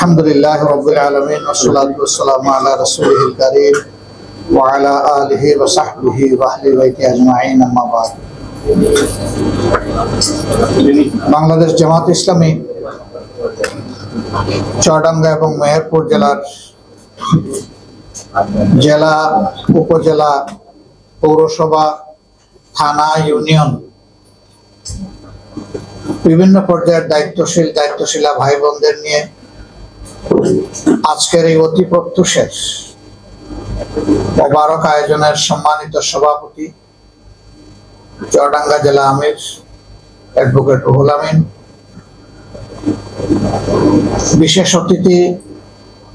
আলহামদুলিল্লাহ রাব্বিল আলামিন ওয়াসসালাতু ওয়াসসালামু আলা রাসূলিল কারীম ওয়া আলা আলিহি ওয়া সাহবিহি ওয়া আহলি বাইতি আজমাইন আম্মা বাদ। বাংলাদেশ জামাত ইসলামী চুয়াডাঙ্গা এবং মেহেরপুর জেলা, উপজেলা, পৌরসভা, থানা, ইউনিয়ন বিভিন্ন পর্যায়ের দায়িত্বশীলা ভাই বোনদের নিয়ে আজকের এই অতি প্রত্যুষের মোবারক আয়োজনের সম্মানিত সভাপতি চুয়াডাঙ্গা জেলা আমির অ্যাডভোকেট রুহুল আমিন, বিশেষ অতিথি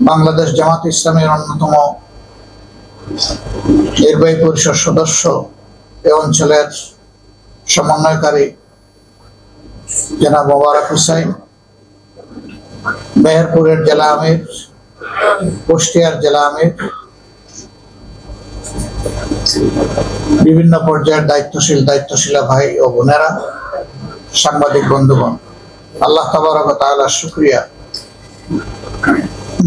বাংলাদেশ জামাত ইসলামীর অন্যতম নির্বাহী পরিষদ সদস্য এ অঞ্চলের সমন্বয়কারী জনাব মোবারক হুসাইন, মেহেরপুরের জেলা আমির, কুষ্টিয়ার জেলা আমির, বিভিন্ন পর্যায়ের দায়িত্বশীলা ভাই ও বোনেরা, সাংবাদিক বন্ধুগণ, আল্লাহ তাবারক ওয়া তাআলার শুকরিয়া,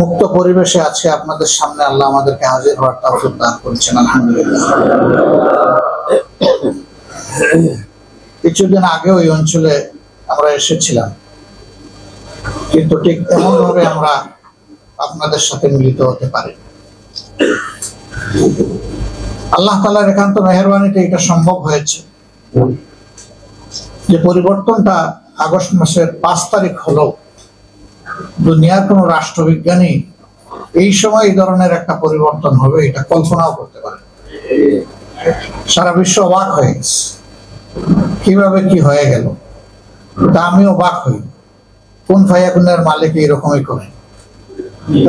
মুক্ত পরিবেশে আছে আপনাদের সামনে আল্লাহ আমাদেরকে হাজির হওয়ার তৌফিক দান করেছেন। আলহামদুলিল্লাহ। কিছুদিন আগে ওই অঞ্চলে আমরা এসেছিলাম, কিন্তু ঠিক তেমন ভাবে আমরা আপনাদের সাথে মিলিত হতে পারি। আল্লাহ তাআলার একান্ত মেহেরবানিতে এটা সম্ভব হয়েছে যে পরিবর্তনটা আগস্ট মাসের 5 তারিখ হলো। দুনিয়ার কোন রাষ্ট্রবিজ্ঞানী এই সময় এই ধরনের একটা পরিবর্তন হবে এটা কল্পনাও করতে পারে। সারা বিশ্ব অবাক হয়ে গেছে, কিভাবে কি হয়ে গেল। তা আমি অবাক হই, কোন ফায়াকুনের মালিক এরকমই করে,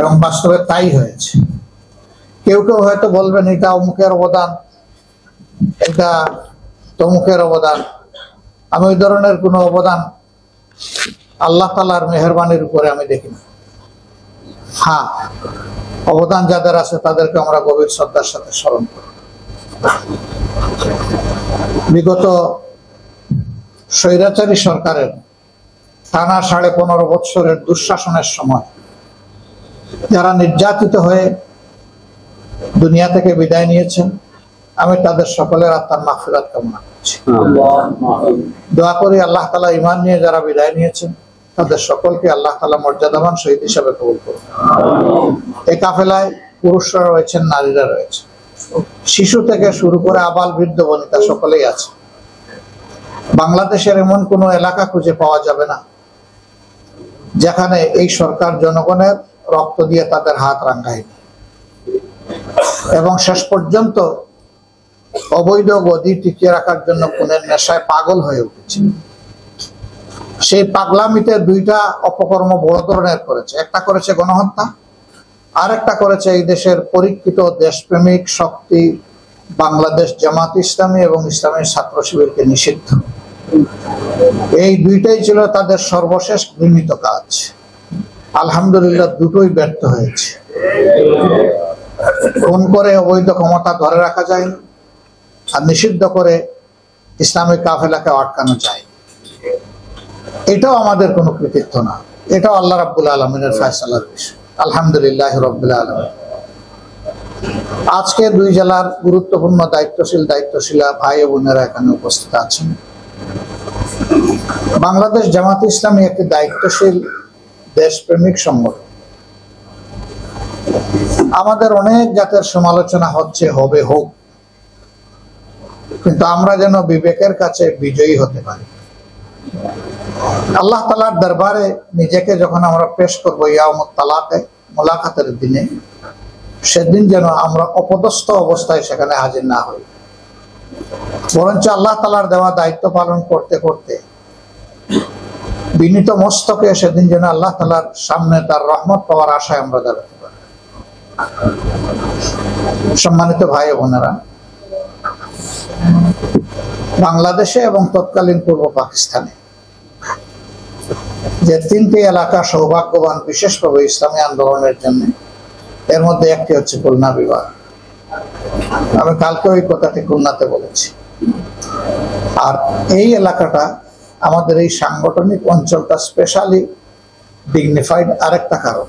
এবং বাস্তবে তাই হয়েছে। কেউ কেউ হয়তো বলবেন এটা অমুকের অবদান, এটা তমুকের অবদান। আমি ওই ধরনের কোন অবদান আল্লাহ তাআলার মেহেরবানির উপরে আমি দেখি না। হ্যাঁ, অবদান যাদের আছে তাদেরকে আমরা গভীর শ্রদ্ধার সাথে স্মরণ করি। বিগত স্বৈরাচারী সরকারের টানা 15.5 বছরের দুঃশাসনের সময় যারা নির্যাতিত হয়ে দুনিয়া থেকে বিদায় নিয়েছেন, আমি তাদের সকলের আত্মার মাগফিরাত কামনা করছি। দোয়া করি আল্লাহ তাআলা ঈমান নিয়ে যারা বিদায় নিয়েছেন তাদের সকলকে আল্লাহ তাআলা মর্যাদাবান শহীদ হিসাবে কবুল করুন। এই কাফেলায় পুরুষরা রয়েছেন, নারীরা রয়েছে, শিশু থেকে শুরু করে আবাল বৃদ্ধ বনিতা সকলেই আছে। বাংলাদেশের এমন কোন এলাকা খুঁজে পাওয়া যাবে না যেখানে এই সরকার জনগণের রক্ত দিয়ে তাদের হাত রাঙায়নি এবং শেষ পর্যন্ত অবৈধ গদি টিকিয়ে রাখার জন্য খুনের নেশায় পাগল হয়ে উঠেছে। সেই পাগলামিতে দুইটা অপকর্ম বড় ধরনের করেছে। একটা করেছে গণহত্যা, আর একটা করেছে এই দেশের পরীক্ষিত দেশপ্রেমিক শক্তি বাংলাদেশ জামাত ইসলামী এবং ইসলামী ছাত্র শিবিরকে নিষিদ্ধ। এই দুইটাই ছিল তাদের সর্বশেষ ঘৃণিত কাজ। আলহামদুলিল্লাহ দুটোই ব্যর্থ হয়েছে। খুন করে অবৈধ ক্ষমতা ধরে রাখা যায়, আর নিষিদ্ধ করে ইসলামিক কাফেলাকে আটকানো যায়। এটাও আমাদের কোনো কৃতিত্ব না, এটাও আল্লাহ রাব্বুল আলামিনের ফয়সালার বিষয়। আলহামদুলিল্লাহ রাব্বিল আলামিন। আজকে দুই জেলার গুরুত্বপূর্ণ দায়িত্বশীলা ভাই ও বোনেরা এখানে উপস্থিত আছেন। বাংলাদেশ জামাত ইসলামী একটি দায়িত্বশীল দেশপ্রেমিক সংগঠন। আমাদের অনেক জাতের সমালোচনা হচ্ছে, হবে, হোক, কিন্তু আমরা যেন বিবেকের কাছে বিজয়ী হতে পারি। আল্লাহ তাআলার দরবারে নিজেকে যখন আমরা পেশ করবো ইয়াউমুত তালাকে, মুলাকাতের দিনে, সেদিন যেন আমরা অপদস্থ অবস্থায় সেখানে হাজির না হই, বরঞ্চ আল্লাহ তাআলার দেওয়া দায়িত্ব পালন করতে করতে বিনীত মস্তকে সেদিন যেন আল্লাহ তাআলার সামনে তার রহমত পাওয়ার আশায় আমরা দাঁড়াতে পারি। সম্মানিত ভাই ও বোনেরা, বাংলাদেশে এবং তৎকালীন পূর্ব পাকিস্তানে যে 3টি এলাকা সৌভাগ্যবান বিশেষভাবে ইসলামী আন্দোলনের জন্য, এর মধ্যে একটি হচ্ছে খুলনা বিভাগ। আমি কালকে ওই কথাটি খুলনাতে বলেছি। আর এই এলাকাটা আমাদের এই সাংগঠনিক অঞ্চলটা স্পেশালি ডিগনিফাইড আরেকটা কারণ,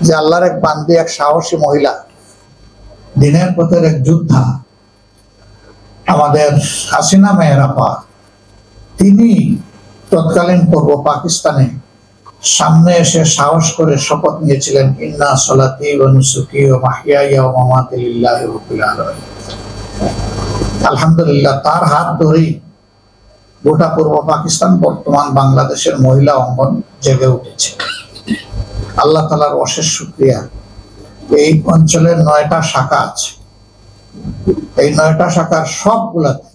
যে আল্লাহর এক বান্দি, এক সাহসী মহিলা, দিনের পথের এক যোদ্ধা, আমাদের হাসিনা মেহরাপা, তিনি তৎকালীন পূর্ব পাকিস্তানে সামনে এসে সাহস করে শপথ নিয়েছিলেন, ইন্না সলাতি ওয়া নুসুকি ওয়া মাহইয়ায়া ওয়া মামাতি লিল্লাহি রাব্বিল আলামিন। আলহামদুলিল্লাহ, তার হাত ধরেই গোটা পূর্ব পাকিস্তান, বর্তমান বাংলাদেশের মহিলা অঙ্গন জেগে উঠেছে। আল্লাহ তাআলার অশেষ শুকরিয়া। এই অঞ্চলের 9টা শাখা আছে, এই 9টা শাখার সবগুলাতে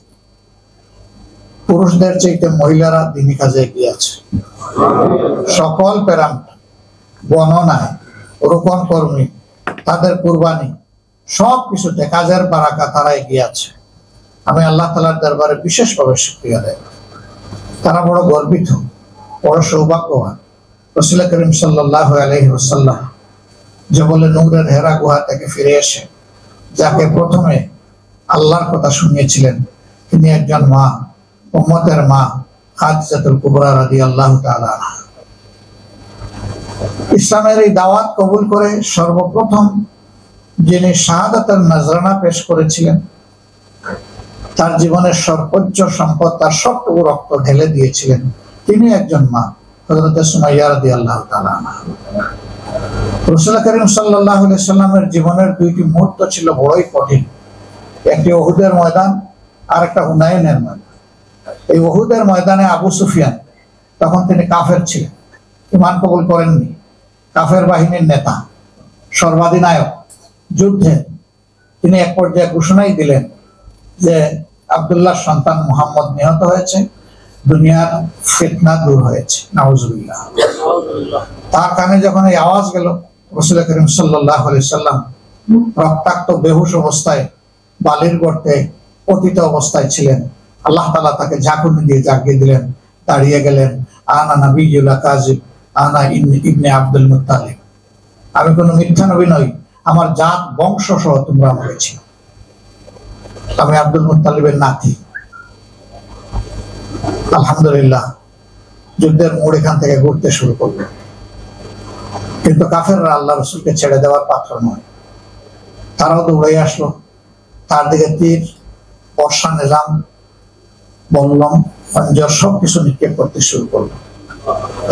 পুরুষদের চাইতে মহিলারা দিনী কাজে এগিয়ে আছে। সকল প্যারামিটার, গণনায়, রোপণ কর্মী, তাদের কুরবানি, সবকিছুতে কাজের বারাকা তারা এগিয়ে আছে। আমি আল্লাহ তাআলার দরবারে বিশেষভাবে শুকরিয়া আদায় করি। তারা বড় গর্বিত, বড় সৌভাগ্যবান। রাসূল করিম সাল্লাল্লাহু আলাইহি ওয়াসাল্লাম জবলে নূরের হেরা গুহা থেকে ফিরে এসে যাকে প্রথমে আল্লাহর কথা শুনিয়েছিলেন, তিনি একজন মা, উম্মতের মা, খাদিজাতুল কুবরা রাদিয়াল্লাহু তাআলা আনহা। ইসলামের এই দাওয়াত কবুল করে সর্বপ্রথম যিনি শাহাদাতের নজরানা পেশ করেছিলেন, তার জীবনের সর্বোচ্চ সম্পদ, তার সবটুকু রক্ত ঢেলে দিয়েছিলেন, তিনি একজন মা, হযরত সুমাইয়া রাদিয়াল্লাহু তাআলা আনহা। রাসূল করিম সাল্লাল্লাহু আলাইহি সাল্লামের জীবনের 2টি মুহূর্ত ছিল বড়ই কঠিন। একটি উহুদের ময়দান, আর একটা হুনাইনের ময়দান। এই উহুদের ময়দানে আবু সুফিয়ান, তখন তিনি কাফের ছিলেন, ঈমান কবুল করেননি, কাফের বাহিনীর নেতা, সর্বাধিনায়ক, যুদ্ধে তিনি এক পর্যায়ে ঘোষণাই দিলেন যে আব্দুল্লাহর সন্তান মুহাম্মদ নিহত হয়েছে, দুনিয়ার ফিতনা দূর হয়েছে, নাউজুবিল্লাহ। তার কানে যখন এই আওয়াজ গেল, রাসূল করিম সাল্লাল্লাহু আলাইহি সাল্লাম রক্তাক্ত বেহুশ অবস্থায় বালির গর্তে পতিত অবস্থায় ছিলেন। আল্লাহ তাআলা তাকে ঝাঁকুনি দিয়ে জাগিয়ে দিলেন, দাঁড়িয়ে গেলেন, আনা নাবিয়্যুল কাযিব, আনা ইবনে আব্দুল মুত্তালিব। আমি কোনো মিথ্যা নবী নই, আমার জাত বংশ সহ তোমরা আমাকে চিনো, আমি আব্দুল মুত্তালিবের নাতি। আলহামদুলিল্লাহ, যুদ্ধের মোড় এখান থেকে ঘুরতে শুরু করলো। কিন্তু কাফেররা আল্লাহ রাসূলকে ছেড়ে দেওয়ার পাত্র নয়। তারাও দৌড়ে আসলো, তার দিকে তীর, বর্ষা, নিজাম, বল্লম, খঞ্জর সবকিছু নিক্ষেপ করতে শুরু করলো।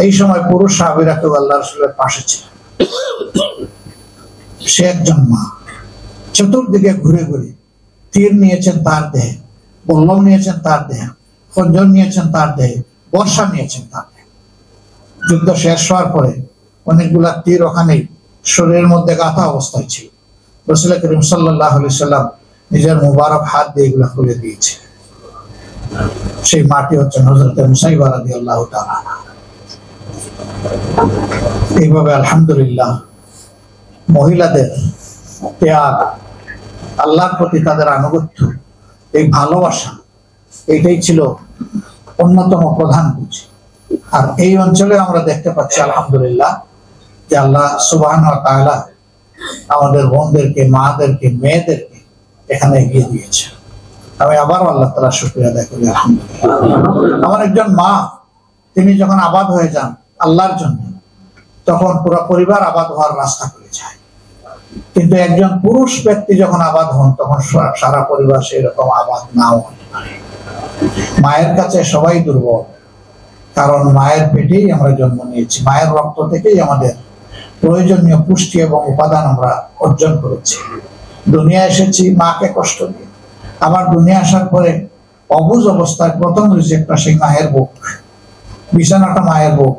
এই সময় পুরুষ সাহাবীরা কেউ আল্লাহ রাসূলের পাশে ছিল। সে একজন মা, চতুর্দিকে ঘুরে ঘুরে তীর নিয়েছেন তার দেহে, বল্লম নিয়েছেন তার দেহে, খঞ্জর নিয়েছেন তার দেহে, বর্ষা নিয়েছেন তার দেহে। যুদ্ধ শেষ হওয়ার পরে অনেকগুলা তীর ওখানেই শরীরের মধ্যে গাঁথা অবস্থায় ছিল। রাসূল করিম সাল্লাল্লাহু আলাইহি সাল্লাম নিজের মুবারক হাত দিয়ে এগুলা খুলে দিয়েছে। সেই মাটি হচ্ছেন হযরত মুসাইবা রাদিয়াল্লাহু তাআলা। এইভাবে আলহামদুলিল্লাহ মহিলাদের ত্যাগ, আল্লাহর প্রতি তাদের আনুগত্য, এই ভালোবাসা, এটাই ছিল অন্যতম প্রধান পুঁজি। আর এই অঞ্চলে আমরা দেখতে পাচ্ছি আলহামদুলিল্লাহ যে আল্লাহ সুবহানাহু ওয়া তাআলা আমাদের বোনদেরকে, মাদেরকে, মেয়েদেরকে এখানে এগিয়ে দিয়েছে। আমি আবারও আল্লাহ তাআলার শুকরিয়া আদায় করি আলহামদুলিল্লাহ। আমার একজন মা, তিনি যখন আবাদ হয়ে যান আল্লাহর জন্য, তখন পুরো পরিবার আবাদ হওয়ার রাস্তা করে যায়। কিন্তু একজন পুরুষ ব্যক্তি যখন আবাদ হন, তখন সারা পরিবার সেই রকম আবাদ নাও হতে পারে। মায়ের কাছে সবাই দুর্বল, কারণ মায়ের পেটেই আমরা জন্ম নিয়েছি, মায়ের রক্ত থেকেই আমাদের প্রয়োজনীয় পুষ্টি এবং উপাদান আমরা অর্জন করেছি। দুনিয়া এসেছি মাকে কষ্ট দিয়ে, আবার দুনিয়া আসার পরে অবুঝ অবস্থায় প্রথম রিজেক্টটা সেই মায়ের বুক, বিছানাটা মায়ের বুক,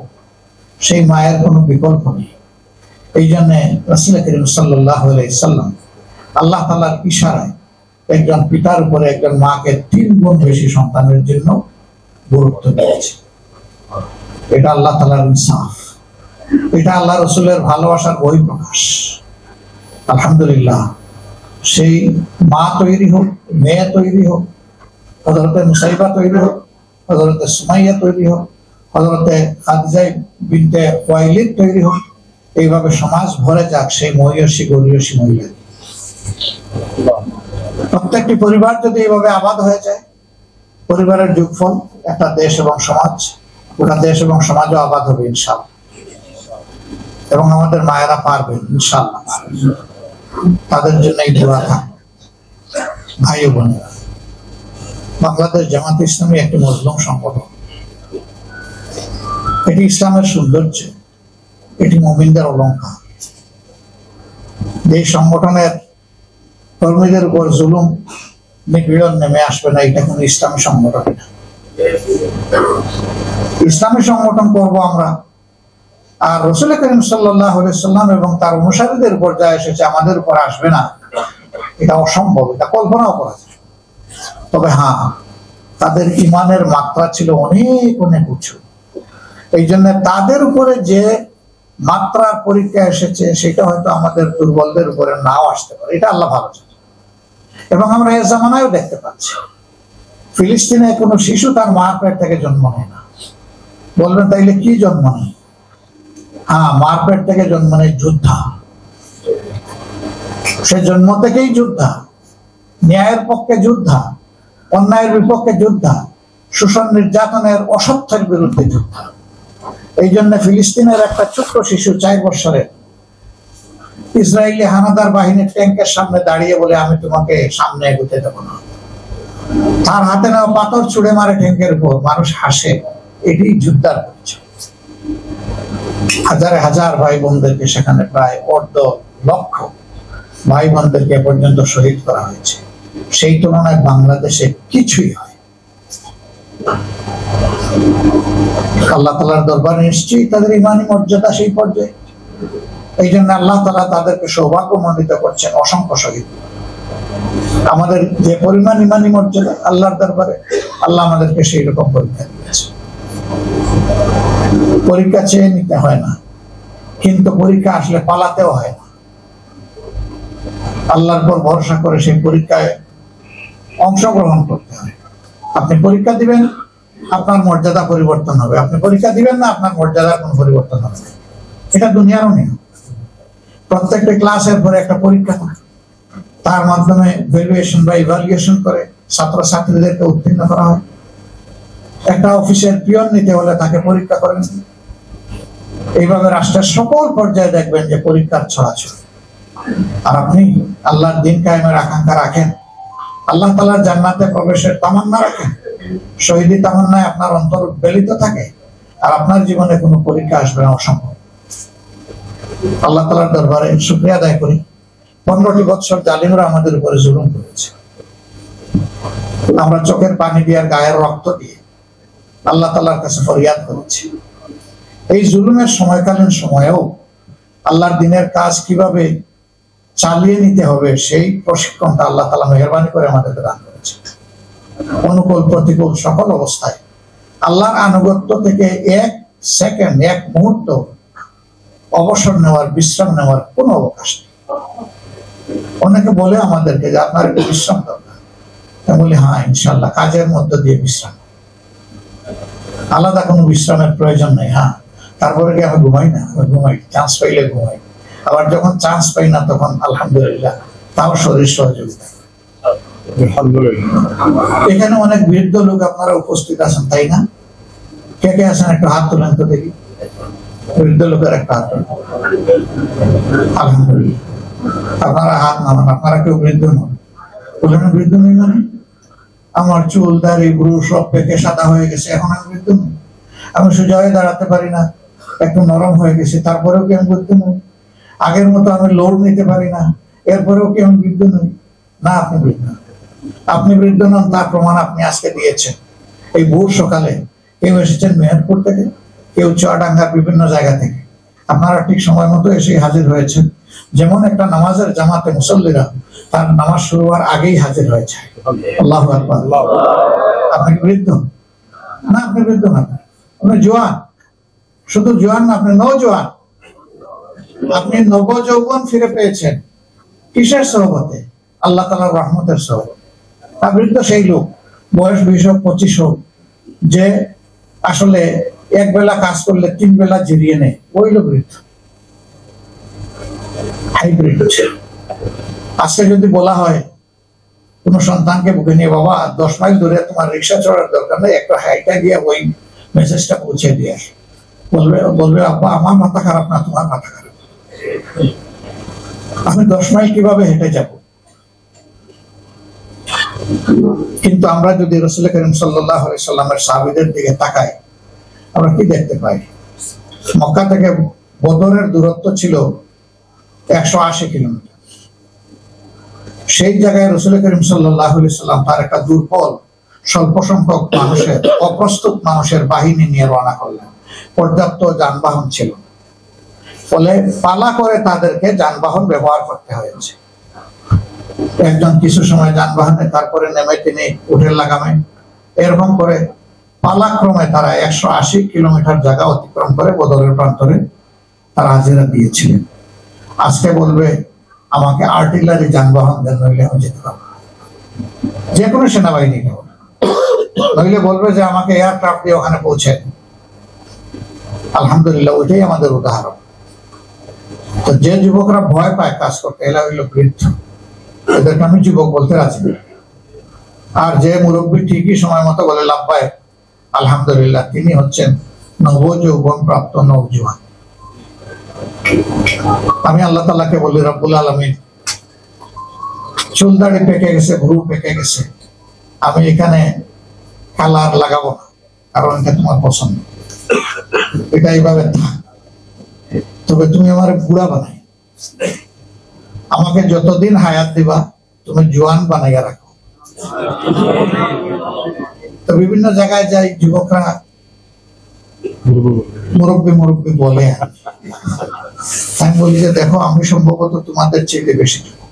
সেই মায়ের কোনো বিকল্প নেই। এই জন্য রাসূল করিম সাল্লাল্লাহু আলাইহি সাল্লাম আল্লাহ তাআলার ইশারায় একজন পিতার উপরে একজন মাকে 3 গুণ বেশি সন্তানের জন্য গুরুত্ব দিয়েছে। এটা আল্লাহ তাআলার ইনসাফ, এটা আল্লাহ রাসূলের ভালোবাসার বহিঃপ্রকাশ। আলহামদুলিল্লাহ, সেই মা তৈরি হোক, মেয়ে তৈরি হোক, হযরতে মুসাইবা তৈরি হোক, হযরতে সুমাইয়া তৈরি হোক, হযরতে খাদিজা বিনতে খুয়াইলিদ তৈরি হোক, এইভাবে সমাজ ভরে যাক সেই মহিয়সী গরিয়সী মহিলা। প্রত্যেকটি পরিবার যদি এইভাবে আবাদ হয়ে যায়, পরিবারের যোগফল একটা দেশ এবং সমাজ, গোটা দেশ এবং সমাজও আবাদ হবে ইনশাআল্লাহ। এবং আমাদের মায়েরা পারবেন ইনশাআল্লাহ। তাদের জন্য এই দোয়া থাকে। ভাই ও বোনেরা, বাংলাদেশ জামাত ইসলামী একটি মজলুম সংগঠন। এটি ইসলামের সৌন্দর্য, এটি মুমিনদের অলংকার। এই সংগঠনের কর্মীদের উপর জুলুম নিপীড়ন নেমে আসবে না, এটা কোন ইসলামী সংগঠন না। ইসলামী সংগঠন করব আমরা, আর রাসূল করিম সাল্লাল্লাহু আলাইহি সাল্লাম এবং তার অনুসারীদের উপর যা এসেছে আমাদের উপর আসবে না, এটা অসম্ভব, এটা কল্পনাও করা যায়। তবে হ্যাঁ, তাদের ঈমানের মাত্রা ছিল অনেক অনেক উঁচু। এই জন্য তাদের উপরে যে মাত্রার পরীক্ষা এসেছে সেটা হয়তো আমাদের দুর্বলদের উপরে নাও আসতে পারে, এটা আল্লাহ ভালো জানে। এবং আমরা এ জামানায়ও দেখতে পাচ্ছি, ফিলিস্তিনে কোনো শিশু তার মার পেট থেকে জন্ম নেয় না। বলবেন তাইলে কি জন্ম নেয়? হ্যাঁ, মার পেট থেকে জন্ম নেয় যোদ্ধা। সে জন্ম থেকেই যোদ্ধা, ন্যায়ের পক্ষে যোদ্ধা, অন্যায়ের বিপক্ষে যোদ্ধা, শোষণ নির্যাতনের অসত্যের বিরুদ্ধে যোদ্ধা। এই জন্য ফিলিস্তিনের একটা ছোট্ট শিশু 4 বছরের ইসরায়েলি হানাদার বাহিনীর ট্যাঙ্কের সামনে দাঁড়িয়ে বলে, আমি তোমাকে সামনে এগোতে দেবো না। তার হাতে নেওয়া পাথর ছুড়ে মারে ট্যাঙ্কের উপর, মানুষ হাসে। এটি যুদ্ধার পরিচয়। হাজারে হাজার ভাই বোনদেরকে, সেখানে প্রায় 1.5 লক্ষ ভাই বোনদেরকে পর্যন্ত শহীদ করা হয়েছে। সেই তুলনায় বাংলাদেশে কিছুই হয়। আল্লাহ তাআলার দরবারে নিশ্চয়ই তাদের ইমানি মর্যাদা সেই পর্যায়ে। এই জন্য আল্লাহ তাআলা তাদেরকে সৌভাগ্যমণ্ডিত করছেন অসংখ্য শহীদ। আমাদের যে পরিমাণ ইমানি মর্যাদা আল্লাহর দরবারে, আল্লাহ আমাদেরকে সেই রকম পরীক্ষা দিয়েছে। পরীক্ষা চেয়ে নিতে হয় না, কিন্তু পরীক্ষা আসলে পালাতেও হয় না। আল্লাহর উপর ভরসা করে সেই পরীক্ষায় অংশগ্রহণ করতে হয়। আপনি পরীক্ষা দিবেন, আপনার মর্যাদা পরিবর্তন হবে। আপনি পরীক্ষা দিবেন না, আপনার মর্যাদার কোনো পরিবর্তন হবে না। এটা দুনিয়ারও নিয়ম। প্রত্যেকটা ক্লাসের পরে একটা পরীক্ষা থাকে, তার মাধ্যমে ভ্যালুয়েশন বা ইভালুয়েশন করে ছাত্রছাত্রীদেরকে উত্তীর্ণ করা হয়। একটা অফিসের পিয়ন নিতে হলে তাকে পরীক্ষা করেন। এইভাবে রাষ্ট্রের সকল পর্যায়ে দেখবেন যে পরীক্ষার ছড়াছড়ি। আর আপনি আল্লাহর দ্বীন কায়েমের আকাঙ্ক্ষা রাখেন, আল্লাহ তাআলার জান্নাতে প্রবেশের তামান্না রাখেন, শহীদি তামান্নায় আপনার অন্তর উদ্বেলিত থাকে, আর আপনার জীবনে কোনো পরীক্ষা আসবে না, অসম্ভব। আল্লাহ তাআলার দরবারে শুকরিয়া আদায় করি, 15টি বছর জালিমরা আমাদের উপরে জুলুম করেছে। আমরা চোখের পানি দিয়ে আর গায়ের রক্ত দিয়ে আল্লাহ তাআলার কাছে ফরিয়াদ করেছি। এই জুলুমের সময়কালীন সময়েও আল্লাহর দ্বীনের কাজ কিভাবে চালিয়ে নিতে হবে সেই প্রশিক্ষণটা আল্লাহ তাআলা মেহেরবানি করে আমাদেরকে দান করেছে। অনুকূল প্রতিকূল সকল অবস্থায় আল্লাহর আনুগত্য থেকে 1 সেকেন্ড, 1 মুহূর্ত অবসর নেওয়ার, বিশ্রাম নেওয়ার কোনো অবকাশ নেই। অনেকে বলে আমাদেরকে যে আপনার একটু বিশ্রাম দরকার। আমি বলি হ্যাঁ, ইনশাআল্লাহ কাজের মধ্য দিয়ে বিশ্রাম, আলাদা কোনো বিশ্রামের প্রয়োজন নেই। হ্যাঁ, তারপরে কি আমি ঘুমাই না? আমি ঘুমাই, চান্স পাইলে ঘুমাই। আবার যখন চান্স পাই না তখন আলহামদুলিল্লাহ তাও শরীর সহযোগিতা। এখানে অনেক বৃদ্ধ লোক আপনারা উপস্থিত আছেন, তাই না? কে কে আছেন একটু হাত তোলেন তো দেখি। বৃদ্ধ লোকের একটা হাত তোলেন। আলহামদুলিল্লাহ, আপনারা হাত নামান। আপনারা কেউ বৃদ্ধ নন? বলেন বৃদ্ধ নেই মানে? আমার চুল দাড়ি ব্রু সব পেকে সাদা হয়ে গেছে, এখন আমি বৃদ্ধ নই? আমি সোজা হয়ে দাঁড়াতে পারি না, একটু নরম হয়ে গেছি, তারপরেও কি আমি বৃদ্ধ নই? আগের মতো আমি লোড নিতে পারি না, এরপরেও কি আমি বৃদ্ধ নই? না, আপনি বৃদ্ধ। আপনি বৃদ্ধ নন তার প্রমাণ আপনি আজকে দিয়েছেন। এই ভোর সকালে কেউ এসেছেন মেহেরপুর থেকে, কেউ চুয়াডাঙ্গার বিভিন্ন জায়গা থেকে। আপনারা ঠিক সময় মতো এসে হাজির হয়েছেন। যেমন একটা নামাজের জামাতে মুসল্লিরা তার নামাজ শুরু হওয়ার আগেই হাজির হয়েছে। আল্লাহু আকবার। আপনি বৃদ্ধ না? আপনি বৃদ্ধ না, আপনি জোয়ান। শুধু জোয়ান না, আপনি নওজোয়ান। আপনি নবযৌবন ফিরে পেয়েছেন। কিসের সহবতে? আল্লাহ তাআলার রহমতের সহবতে। তা বৃদ্ধ সেই লোক, বয়স 20 হোক 25 হোক, যে আসলে এক বেলা কাজ করলে 3 বেলা জিরিয়ে নেয়, ওই লোক বৃদ্ধ। হাইব্রিড। আজকে যদি বলা হয় কোন সন্তানকে বুকে নিয়ে, বাবা 10 মাইল দূরে তোমার রিক্সা চড়ার দরকার নেই, একটা হাইটা গিয়ে ওই মেসেজটা পৌঁছে দিয়ে আসো, বলবে বলবে আব্বা আমার মাথা খারাপ না, তোমার মাথা খারাপ। আমি 10 মাইল কিভাবে হেঁটে যাব? কিন্তু আমরা যদি রাসূল করিম সাল্লাল্লাহু আলাইহি সাল্লামের সাহাবীদের দিকে তাকাই, আমরা কি দেখতে পাই? মক্কা থেকে বদরের দূরত্ব ছিল 180 কিলোমিটার। সেই জায়গায় রাসূল করিম সাল্লাল্লাহু আলাইহি সাল্লাম তার একটা দুর্বল স্বল্প সংখ্যক মানুষের, অপ্রস্তুত মানুষের বাহিনী নিয়ে রওনা করলেন। পর্যাপ্ত যানবাহন ছিল, ফলে পালা করে তাদেরকে যানবাহন ব্যবহার করতে হয়েছে। একজন কিছু সময় যানবাহনে, তারপরে নেমে তিনি উঠে লাগামে, এরকম করে পালাক্রমে তারা 180 কিলোমিটার জায়গা অতিক্রম করে বদরের প্রান্তরে তারা হাজিরা দিয়েছিলেন। আজকে বলবে আমাকে আর্টিলারি যানবাহন দেন, নইলে আমি যেতে পারবো না। যে কোনো সেনাবাহিনী নেব, নইলে বলবে যে আমাকে এয়ারক্রাফট দিয়ে ওখানে পৌঁছে। আলহামদুলিল্লাহ, ওইটাই আমাদের উদাহরণ। তো যে যুবকরা ভয় পায় কাজ করতে, এরা হইল বৃদ্ধ, এদেরকে আমি যুবক বলতে রাজি না। আর যে মুরব্বী ঠিকই সময় মতো বলে লাভবায় আলহামদুলিল্লাহ, তিনি হচ্ছেন নবযৌবন প্রাপ্ত নওজোয়ান। আমি আল্লাহ তাআলাকে বলি, রব্বুল আলামিন, চুল দাড়ি পেকে গেছে, ভ্রু পেকে গেছে, আমি এখানে কালার লাগাবো না, কারণ এটা তোমার পছন্দ, এটা এইভাবে থাক। তবে তুমি আমার বুড়া বানাই, আমাকে যতদিন হায়াত দিবা তুমি জোয়ান বানাইয়া রাখো। তো বিভিন্ন জায়গায় যাই, যুবকরা মুরব্বী মুরব্বী বলে, আমি বলি যে দেখো আমি সম্ভবত তোমাদের চেয়ে বেশি যুবক,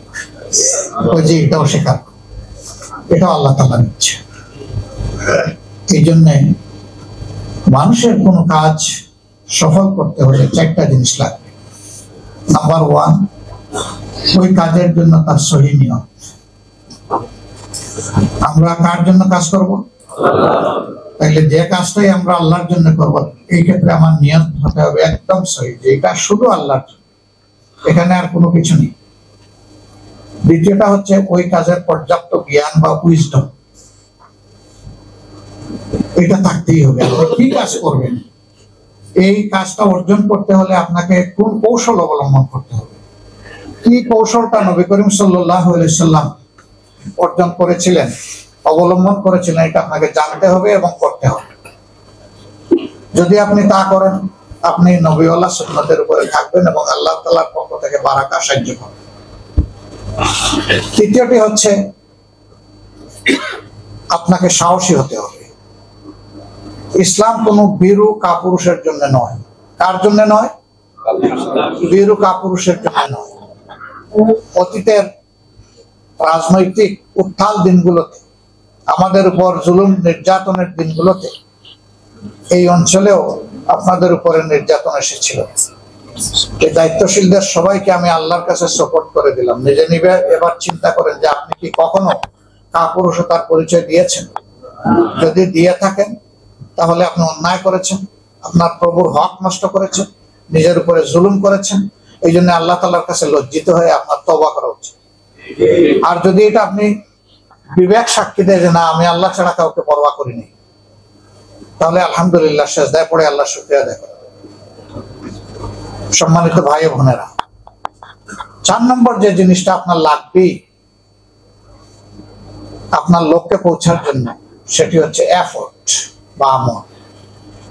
ওই যে এটাও শেখার, এটাও আল্লাহ তাআলা নিচ্ছে। এই জন্যে মানুষের কোনো কাজ সফল করতে হলে 4টা জিনিস লাগবে। নাম্বার 1, ওই কাজের জন্য তার সহি নিয়ত। আমরা কার জন্য কাজ করব? তাইলে যে কাজটাই আমরা আল্লাহর জন্য করব, এই ক্ষেত্রে আমার নিয়ত হতে হবে একদম সহি, যে এটা শুধু আল্লাহর জন্য, এখানে আর কোনো কিছু নেই। দ্বিতীয়টা হচ্ছে ওই কাজের পর্যাপ্ত জ্ঞান বা উইজডম, এটা থাকতেই হবে। আপনি কি কাজ করবেন, এই কাজটা অর্জন করতে হলে আপনাকে কোন কৌশল অবলম্বন করতে হবে, কি কৌশলটা নবী করিম সাল্লাল্লাহু আলাইহি সাল্লাম অর্জন করেছিলেন, অবলম্বন করেছিলেন, এটা আপনাকে জানতে হবে এবং করতে হবে। যদি আপনি তা করেন, আপনি নবীওয়ালা সুন্নতের উপরে থাকবেন এবং আল্লাহ তাআলার পক্ষ থেকে বারাকা সাহায্য পাবেন। তৃতীয়টি হচ্ছে আপনাকে সাহসী হতে হবে। ইসলাম কোন বীরু কাপুরুষের জন্য নয়। কার জন্য নয়? বীরু কাপুরুষের জন্য নয়। অতীতের রাজনৈতিক উত্থাল দিনগুলোতে, আমাদের উপর জুলুম নির্যাতনের দিনগুলোতে, এই অঞ্চলেও আপনাদের উপরে নির্যাতন এসেছিল। এই দায়িত্বশীলদের সবাইকে আমি আল্লাহর কাছে সাপোর্ট করে দিলাম। নিজে নিবে এবার চিন্তা করেন যে আপনি কি কখনো কাপুরুষতার পরিচয় দিয়েছেন? যদি দিয়ে থাকেন তাহলে আপনি অন্যায় করেছেন, আপনার প্রভুর হক নষ্ট করেছেন, নিজের উপরে জুলুম করেছেন। এই জন্য আল্লাহ তাআলার কাছে লজ্জিত হয়ে আপনার তওবা করা উচিত। আর যদি এটা আপনি বিবেক সাক্ষী দেয় যে না আমি আল্লাহ ছাড়া কাউকে পরোয়া করিনি, তাহলে আলহামদুলিল্লাহ সেজদায় পড়ে আল্লাহ শুকরিয়া আদায় করেন। সম্মানিত ভাই ও বোনেরা, 4 নম্বর যে জিনিসটা আপনার লাগবেই আপনার লক্ষ্যে পৌঁছার জন্য, সেটি হচ্ছে এফোর্ট বা আমল।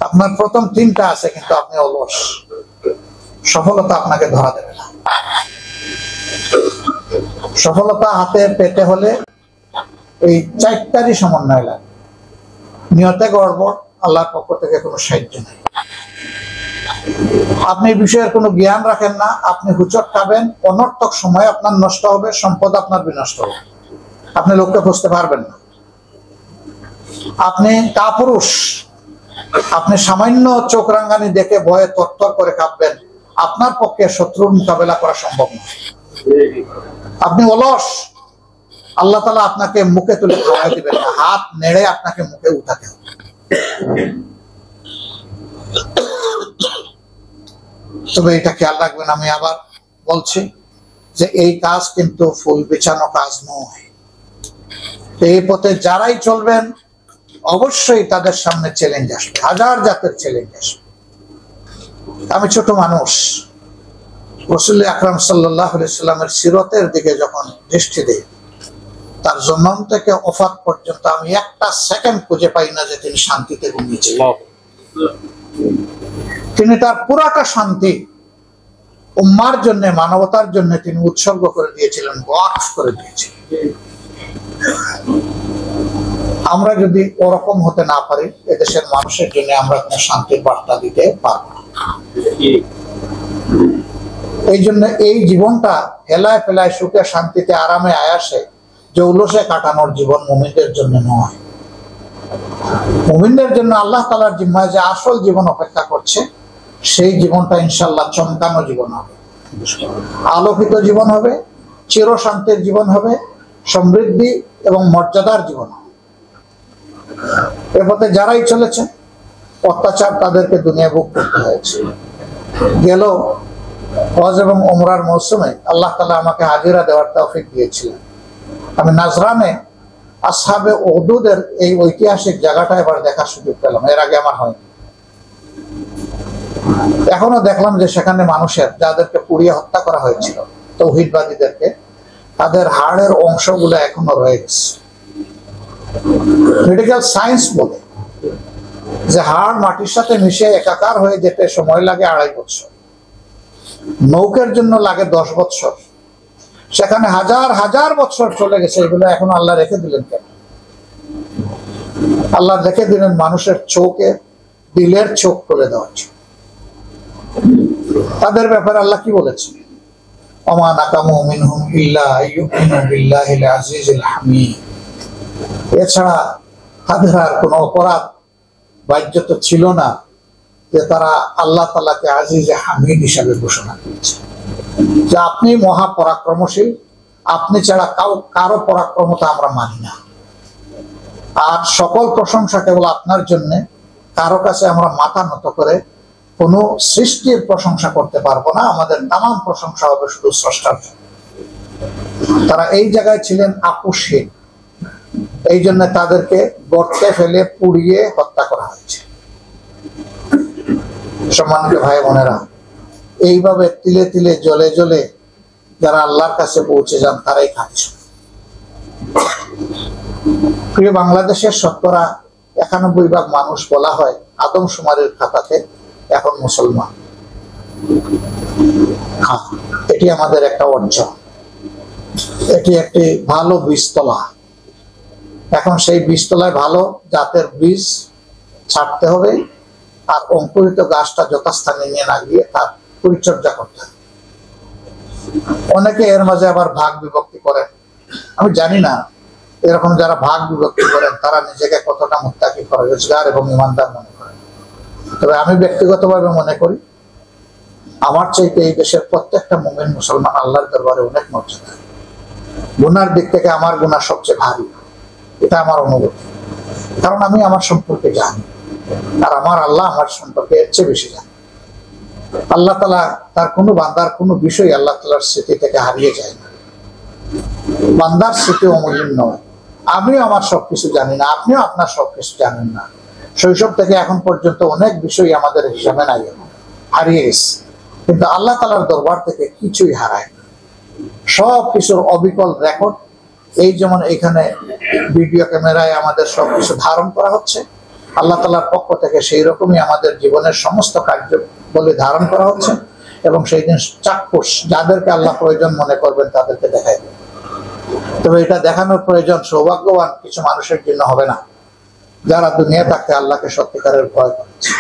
আপনার প্রথম 3টা আছে কিন্তু আপনি অলস, সফলতা আপনাকে ধরা দেবে না। সফলতা হাতে পেতে হলে এই 4টারই সমন্বয় লাগে। নিয়তে গড়বড়, আল্লাহর পক্ষ থেকে কোনো সাহায্য নেই। আপনি এই বিষয়ের কোনো জ্ঞান রাখেন না, আপনি হুচট খাবেন, অনর্থক সময় আপনার নষ্ট হবে, সম্পদ আপনার বিনষ্ট হবে, আপনি লক্ষ্যে পৌঁছতে পারবেন না। আপনি কাপুরুষ, আপনি সামান্য চোখ রাঙ্গানি দেখে ভয়ে তরতর করে কাঁপবেন, আপনার পক্ষে শত্রুর মোকাবেলা করা সম্ভব নয়। আপনি অলস, আল্লাহ তাআলা আপনাকে মুখে তুলে খাওয়াই দিবেন না, হাত নেড়ে আপনাকে মুখে উঠাতে হবে। তবে এটা খেয়াল রাখবেন, আমি আবার বলছি যে এই কাজ কিন্তু ফুল বিছানো কাজ নয়। এই পথে যারাই চলবেন অবশ্যই তাদের সামনে চ্যালেঞ্জ আসবে, হাজার জাতের চ্যালেঞ্জ আসবে। আমি ছোট মানুষ, রাসূল আকরাম সাল্লাল্লাহু আলাইহি সাল্লামের সিরতের দিকে যখন দৃষ্টি দিই, তার জন্ম থেকে ওফাত পর্যন্ত আমি একটা সেকেন্ড খুঁজে পাই না যে তিনি শান্তিতে ঘুমিয়েছিলেন। তিনি তার পুরাটা শান্তি উম্মার জন্য, মানবতার জন্য তিনি উৎসর্গ করে দিয়েছিলেন, ওয়াকফ করে দিয়েছিলেন। আমরা যদি ওরকম হতে না পারি, এদেশের মানুষের জন্য আমরা কোনো শান্তির বার্তা দিতে পারবো না। এই জন্য এই জীবনটা হেলায় ফেলায় সুখে শান্তিতে আরামে আয়াসে জৌলসে কাটানোর জীবন মুমিনদের জন্য নয়। মুমিনদের জন্য আল্লাহ তাআলার জিম্মায় যে আসল জীবন অপেক্ষা করছে, সেই জীবনটা ইনশাআল্লাহ চমকানো জীবন হবে, আলোকিত জীবন হবে, চিরশান্তির জীবন হবে, সমৃদ্ধি এবং মর্যাদার জীবন হবে। এ পথে যারাই চলেছে, অত্যাচার তাদেরকে দুনিয়া ভোগ করতে হয়েছে। গেল হজ এবং ওমরার মৌসুমে আল্লাহ তাআলা আমাকে হাজিরা দেওয়ার তৌফিক দিয়েছিলেন। আমি নাজরানে আসহাবে উহুদের এই ঐতিহাসিক জায়গাটা এবার দেখার সুযোগ পেলাম, এর আগে আমার হয়নি। এখনো দেখলাম যে সেখানে মানুষের, যাদেরকে পুড়িয়ে হত্যা করা হয়েছিল, তৌহিদবাদীদেরকে, তাদের হাড়ের অংশগুলো এখনো রয়ে গেছে। মেডিকেল সায়েন্স বলে যে হাড় মাটির সাথে মিশে একাকার হয়ে যেতে সময় লাগে 2.5 বছর, নৌকের জন্য লাগে 10 বছর। সেখানে হাজার হাজার বছর চলে গেছে, এগুলো এখন আল্লাহ রেখে দিলেন কেন? আল্লাহ রেখে দিলেন মানুষের চোখে, দিলের চোখ করে দেওয়ার জন্য। তাদের ব্যাপারে আল্লাহ কি বলেছেন? ওমা নাকামু মিনহুম ইল্লা ইউমিনু বিল্লাহিল আজিজিল হামিদ। এছাড়া তাদের আর কোনো অপরাধ বাহ্যত ছিল না যে তারা আল্লাহ তাআলাকে আজিজে হামিদ হিসাবে ঘোষণা করেছে, যে আপনি মহাপরাক্রমশীল, আপনি ছাড়া কারো পরাক্রমতা আমরা মানি না, আর সকল প্রশংসা কেবল আপনার জন্য, কারো কাছে আমরা মাথা নত করে কোনো সৃষ্টির প্রশংসা করতে পারবো না, আমাদের তামাম প্রশংসা হবে শুধু স্রষ্টার জন্য। তারা এই জায়গায় ছিলেন আপোষহীন, এই জন্য তাদেরকে গর্তে ফেলে পুড়িয়ে হত্যা করা হয়েছে। সম্মানিত ভাই বোনেরা, এইভাবে তিলে তিলে জ্বলে জ্বলে যারা আল্লাহর কাছে পৌঁছে যান, তারাই খাঁটি। প্রিয় বাংলাদেশের 91% মানুষ বলা হয় আদমশুমারির খাতাতে এখন মুসলমান। এটি আমাদের একটা অর্জন, এটি একটি ভালো বীজতলা। এখন সেই বীজতলায় ভালো জাতের বীজ ছাড়তে হবে, আর অঙ্কুরিত গাছটা যথাস্থানে নিয়ে না গিয়ে তার পরিচর্যা করতে হবে। অনেকে এর মাঝে আবার ভাগ বিভক্তি করেন। আমি জানি না এরকম যারা ভাগ বিভক্তি করেন তারা নিজেকে কতটা মুত্তাকি, পরহেজগার এবং ইমানদার মনে করেন। তবে আমি ব্যক্তিগতভাবে মনে করি, আমার চাইতে এই দেশের প্রত্যেকটা মুমিন মুসলমান আল্লাহর দরবারে অনেক মর্যাদা। গুনার দিক থেকে আমার গুনাহ সবচেয়ে ভারী, এটা আমার অনুভূতি। কারণ আমি আমার সম্পর্কে জানি, আর আমার আল্লাহ আমার সম্পর্কে এর চেয়ে বেশি জানে। আল্লাহ তাআলা তার কোনো বান্দার কোনো বিষয় আল্লাহ তাআলার স্মৃতি থেকে হারিয়ে যায় না। বান্দার স্মৃতি অমূল্য নয়। আমিও আমার সবকিছু জানি না, আপনিও আপনার সবকিছু জানেন না। শৈশব থেকে এখন পর্যন্ত অনেক বিষয় আমাদের হিসাবে নাই, হারিয়ে গেছে। কিন্তু আল্লাহ তাআলার দরবার থেকে কিছুই হারায় না, সব কিছুর অবিকল রেকর্ড। এই যেমন এখানে ভিডিও ক্যামেরায় আমাদের সবকিছু ধারণ করা হচ্ছে, আল্লাহ তাআলার পক্ষ থেকে সেই রকমই আমাদের জীবনের সমস্ত কার্য বলে ধারণ করা হচ্ছে। এবং সেই দিন চাক্ষুষ যাদেরকে আল্লাহ প্রয়োজন মনে করবেন তাদেরকে দেখাই দেবেন। তবে এটা দেখানোর প্রয়োজন সৌভাগ্যবান কিছু মানুষের জন্য হবে না, যারা দুনিয়া থাকতে আল্লাহকে সত্যিকারের ভয় করছে।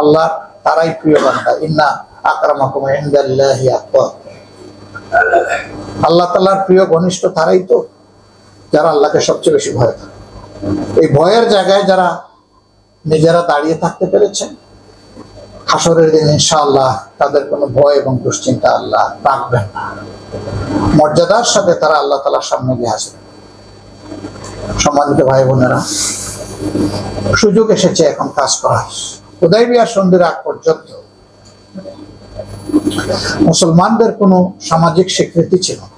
আল্লাহ তারাই প্রিয় বান্দা। ইন্না আকরামাকুম ইনদাল্লাহি আতকাকুম। আল্লাহ তাআলার প্রিয় ঘনিষ্ঠ তারাই তো যারা আল্লাহকে সবচেয়ে বেশি ভয় করে। এই ভয়ের জায়গায় যারা নিজেরা দাঁড়িয়ে থাকতে পেরেছেন, হাসরের দিন ইনশাআল্লাহ তাদের কোনো ভয় এবং দুশ্চিন্তা আল্লাহ রাখবেন না। মর্যাদার সাথে তারা আল্লাহ তাআলার সামনে গিয়ে হাজির। সম্মানিত ভাই বোনেরা, সুযোগ এসেছে এখন কাজ করার। হুদায়বিয়া সন্ধির আগ পর্যন্ত মুসলমানদের কোনো সামাজিক স্বীকৃতি ছিল না।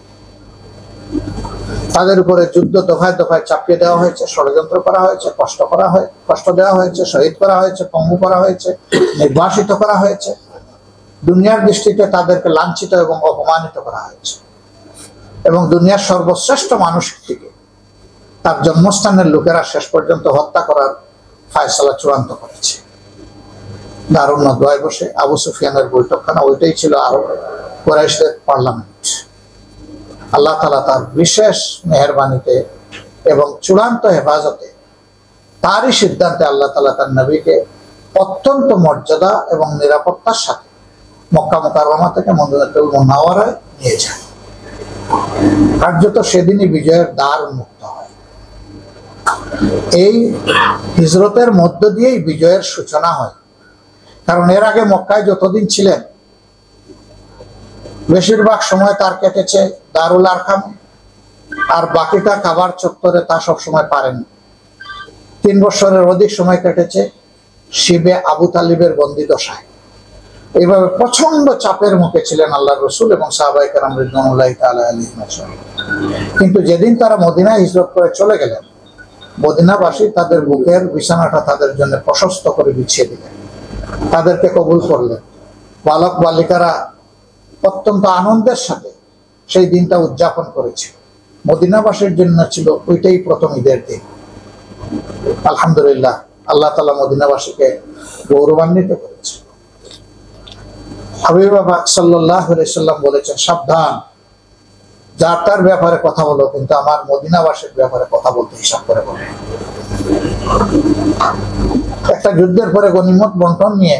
তাদের উপরে যুদ্ধ দফায় দফায় চাপিয়ে দেওয়া হয়েছে, ষড়যন্ত্র করা হয়েছে, কষ্ট দেওয়া হয়েছে, শহীদ করা হয়েছে, পঙ্গু করা হয়েছে, নির্বাসিত করা হয়েছে। দুনিয়ার দৃষ্টিতে তাদেরকে লাঞ্ছিত এবং অপমানিত করা হয়েছে এবং দুনিয়ার সর্বশ্রেষ্ঠ মানুষটিকে তার জন্মস্থানের লোকেরা শেষ পর্যন্ত হত্যা করার ফায়সালা চূড়ান্ত করেছে। দারুন নদওয়ায় বসে আবু সুফিয়ানের বৈঠকখানা, ওইটাই ছিল আরব কুরাইশদের পার্লামেন্ট। আল্লাহ তাআলা তার বিশেষ মেহেরবানিতে এবং চূড়ান্ত হেফাজতে তারই সিদ্ধান্তে আল্লাহ তাআলা তার নবীকে অত্যন্ত মর্যাদা এবং নিরাপত্তার সাথে মক্কা মুকাররমা থেকে মদিনাতুল মুনাওয়ারায় নিয়ে যায়। কার্যত সেদিনই বিজয়ের দ্বার উন্মুক্ত হয়। এই হিজরতের মধ্য দিয়েই বিজয়ের সূচনা হয়। কারণ এর আগে মক্কায় যতদিন ছিলেন বেশিরভাগ সময় তার কেটেছে দারুল আরকামে, আর বাকিটা কাবার চত্বরে তা সব সময় পারেনি। 3 বছরের অধিক সময় কেটেছে শিবে আবু তালিবের বন্দী দশায়। এইভাবে প্রচন্ড চাপের মুখে ছিলেন আল্লাহর রাসূল এবং সাহাবায়ে কেরাম রিদওয়ানুল্লাহি তাআলা আলাইহিম আজমাইন। কিন্তু যেদিন তারা মদিনায় হিজরত করে চলে গেলেন, মদিনাবাসী তাদের বুকের বিছানাটা তাদের জন্য প্রশস্ত করে বিছিয়ে দিলেন, তাদেরকে কবুল করলেন। বালক বালিকারা অত্যন্ত আনন্দের সাথে সেই দিনটা উদযাপন করেছিল। মদিনাবাসীর জন্য ছিল ওইটাই প্রথম ঈদের দিন। আলহামদুলিল্লাহ, আল্লাহ তাআলা মদিনাবাসীকে গৌরবান্বিত করেছে। হাবিব পাক সাল্লাল্লাহু আলাইহি সাল্লাম বলেছেন, সাবধান, যার তার ব্যাপারে কথা বলো, কিন্তু আমার মদিনাবাসীর ব্যাপারে কথা বলতে হিসাব করে বলো। একটা যুদ্ধের পরে গনিমত বন্টন নিয়ে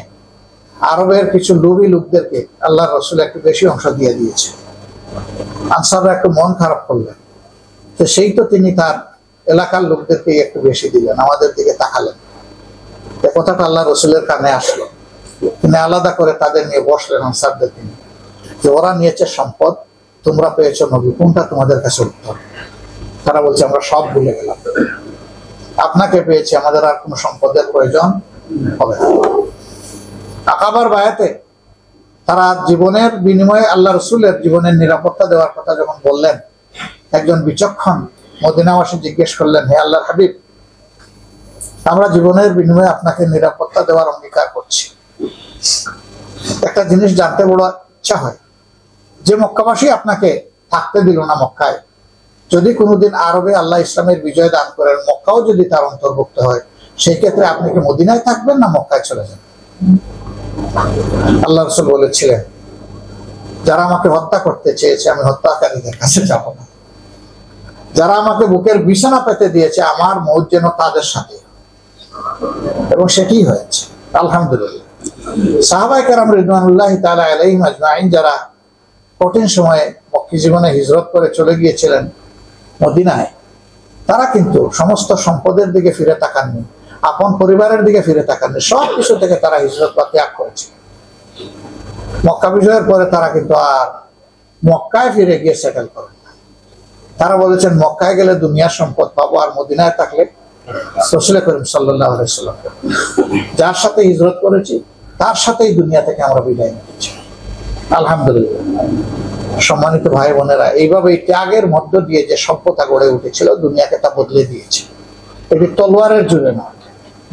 আরবের কিছু লোভী লোকদেরকে আল্লাহর রাসূল একটু বেশি অংশ দিয়ে দিয়েছে। আনসাররা একটু মন খারাপ করলেন, তো সেই তো তিনি তার এলাকার লোকদেরকে একটু বেশি দিলেন, আমাদের দিকে তাকালেন। এ কথাটা আল্লাহ রাসূলের কানে আসলো। তিনি আলাদা করে তাদের নিয়ে বসলেন আনসারদের তিনি, যে ওরা নিয়েছে সম্পদ, তোমরা পেয়েছো নবী, কোনটা তোমাদের কাছে উত্তম? তারা বলছে আমরা সব ভুলে গেলাম, আপনাকে পেয়েছি, আমাদের আর কোনো সম্পদের প্রয়োজন হবে না। আকাবার বায়াতে তারা জীবনের বিনিময়ে আল্লাহ রাসূলের জীবনের নিরাপত্তা দেওয়ার কথা যখন বললেন, একজন বিচক্ষণ মদিনাবাসী জিজ্ঞেস করলেন, হে আল্লাহর হাবিব, আমরা জীবনের বিনিময়ে আপনাকে নিরাপত্তা দেওয়ার অঙ্গীকার করছি। একটা জিনিস জানতে বড় ইচ্ছা হয়, যে মক্কাবাসী আপনাকে থাকতে দিল না মক্কায়, যদি কোনোদিন আরবে আল্লাহ ইসলামের বিজয় দান করেন, মক্কাও যদি তার অন্তর্ভুক্ত হয়, সেই ক্ষেত্রে আপনি কি মদিনায় থাকবেন না মক্কায় চলে যাবেন? আল্লাহ রাসূল বলেছিলেন, যারা আমাকে হত্যা করতে চেয়েছে আমি হত্যাকারীদের কাছে যাব না, যারা আমাকে বুকের বিছানা পেতে দিয়েছে আমার মউত যেন তাদের সাথে। এবং সেটাই হয়েছে আলহামদুলিল্লাহ। সাহাবায়ে কেরাম রিদওয়ানুল্লাহি তাআলা আলাইহিম আজমাইন যারা কঠিন সময়ে মক্কি জীবনে হিজরত করে চলে গিয়েছিলেন মদিনায়, তারা কিন্তু সমস্ত সম্পদের দিকে ফিরে তাকাননি, আপন পরিবারের দিকে ফিরে তাকাননি, সব কিছু থেকে তারা হিজরত বা ত্যাগ করেছে। মক্কা বিজয়ের পরে তারা কিন্তু আর মক্কায় ফিরে গিয়ে সেটেল করেন না। তারা বলেছেন, মক্কায় গেলে দুনিয়ার সম্পদ পাবো, আর মদিনায় থাকলে রাসূল করিম সাল্লাল্লাহু আলাইহি ওয়াসাল্লাম যার সাথে হিজরত করেছি তার সাথেই দুনিয়া থেকে আমরা বিদায় নিয়েছি। আলহামদুলিল্লাহ। সম্মানিত ভাই বোনেরা, এইভাবে ত্যাগের মধ্য দিয়ে যে সভ্যতা গড়ে উঠেছিল দুনিয়াকে তা বদলে দিয়েছে। এটি তলোয়ারের জুড়ে নয়,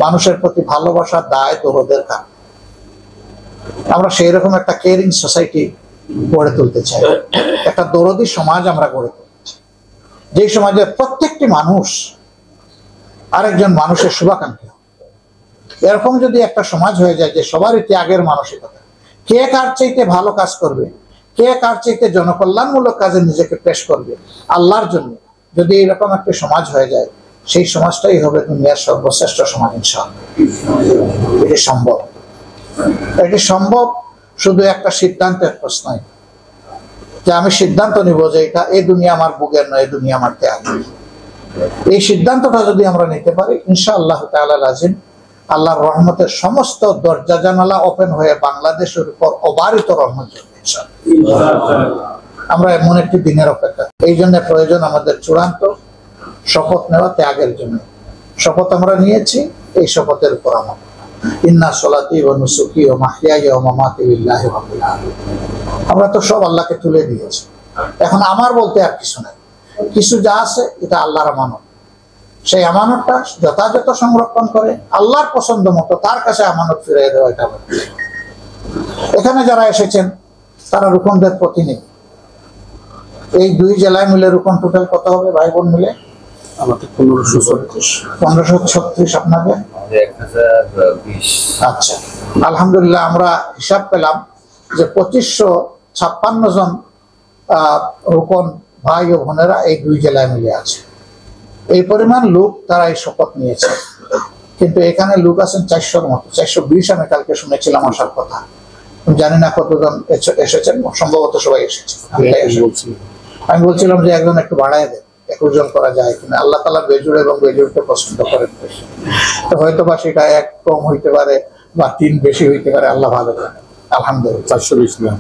মানুষের প্রতি ভালোবাসা, দায় দরদের কারণ। আমরা সেই রকম একটা কেয়ারিং সোসাইটি গড়ে তুলতে চাই, একটা দরদি সমাজ আমরা গড়ে তুলতে চাই, যে সমাজে প্রত্যেকটি মানুষ আরেকজন মানুষের শুভাকাঙ্ক্ষী। এরকম যদি একটা সমাজ হয়ে যায় যে সবারই ত্যাগের মানসিকতা, কে কার চাইতে ভালো কাজ করবে, কে কার চাইতে জনকল্যাণমূলক কাজে নিজেকে পেশ করবে আল্লাহর জন্য, যদি এরকম একটা সমাজ হয়ে যায়, সেই সমাজটাই হবে দুনিয়ার সর্বশ্রেষ্ঠ সমাজ ইনশাআল্লাহ। এটি সম্ভব। এটি সম্ভব শুধু একটা সিদ্ধান্তের প্রশ্নই, যে আমি সিদ্ধান্ত নিব যে এটা এই দুনিয়া আমার বুকের নয়, এই দুনিয়া আমার ত্যাগ। এই সিদ্ধান্তটা যদি আমরা নিতে পারি, ইনশাআল্লাহ তাআলা লাজিম আল্লাহর রহমতের সমস্ত দরজা জানালা ওপেন হয়ে বাংলাদেশের উপর অবারিত রহমত জমবে ইনশাআল্লাহ। আমরা এমন একটি দিনের অপেক্ষা। এই জন্য প্রয়োজন আমাদের চূড়ান্ত শপথ নেওয়া ত্যাগের জন্য। শপথ আমরা নিয়েছি, এই শপথের উপর আমল। ইন্না সলাতি ওয়া নুসুকি ওয়া মাহইয়ায়া ওয়া মামাতি লিল্লাহি রাব্বিল আলামিন। আমরা তো সব আল্লাহকে তুলে দিয়েছি, এখন আমার বলতে আর কিছু নাই। কিছু যা আছে এটা আল্লাহর আমানত। সেই আমানতটা যথাযথ সংরক্ষণ করে আল্লাহর পছন্দ মতো তার কাছে আমানত ফিরিয়ে দেওয়া, এটা এখানে যারা এসেছেন তারা রুকনদের প্রতিনিধি। এই 2 জেলায় মিলে রুকন টোটাল কত হবে ভাই বোন মিলে? আমাদের 1536। 1536। আপনাকে 1020। আচ্ছা, আলহামদুলিল্লাহ আমরা হিসাব পেলাম যে 2556 জন রুকন ভাই ও বোনেরা এই 2 জেলায় মিলে আছে। এই পরিমাণ লোক তারা এই শপথ নিয়েছে, কিন্তু এখানে লোক আছেন 400-র মতো। 420 আমি কালকে শুনেছিলাম আসার কথা, জানি না কতজন এসেছেন, সম্ভবত সবাই এসেছে। আমি বলছিলাম যে একজন একটু বাড়ায় দেন, 21 জন করা যায় কিনা। আল্লাহ তাআলা বেজুড় এবং বেজুড়কে পছন্দ করেন, তো হয়তো বা সেটা 1 কম হইতে পারে বা 3 বেশি হইতে পারে, আল্লাহ ভালো জানেন। আলহামদুলিল্লাহ 420 না।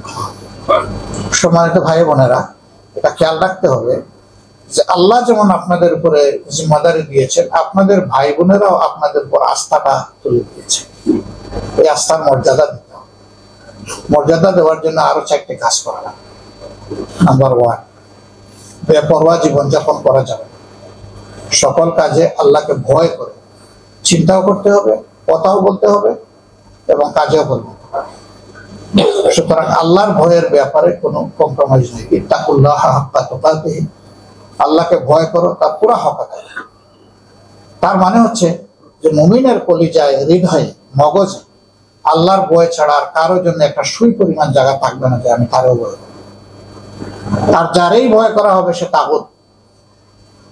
সম্মানিত ভাই বোনেরা, এটা খেয়াল রাখতে হবে যে আল্লাহ যেমন আপনাদের উপরে জিম্মাদারি দিয়েছেন, আপনাদের ভাই বোনেরাও আপনাদের উপর আস্থাটা তুলে দিয়েছে। এই আস্থার মর্যাদা দিতে হবে। মর্যাদা দেওয়ার জন্য আরো 4টে কাজ করা লাগবে। নাম্বার 1, বেপরোয়া জীবনযাপন করা যাবে না। সকল কাজে আল্লাহকে ভয় করে চিন্তাও করতে হবে, কথাও বলতে হবে এবং কাজেও বলতে হবে। সুতরাং আল্লাহর ভয়ের ব্যাপারে কোনো কম্প্রোমাইজ নেই। ইত্তাকুল্লাহ হাক্কা তুকাতিহি, আল্লাহকে ভয় করো তার পুরা হক আদায়। তার মানে হচ্ছে যে মুমিনের কলিজায়, হৃদয়ে, মগজে আল্লাহর ভয় ছাড়া আর কারোর জন্য একটা সুই পরিমাণ জায়গা থাকবে না যে আমি কারো ভয় করব। আর যারেই ভয় করা হবে সে তাগুত।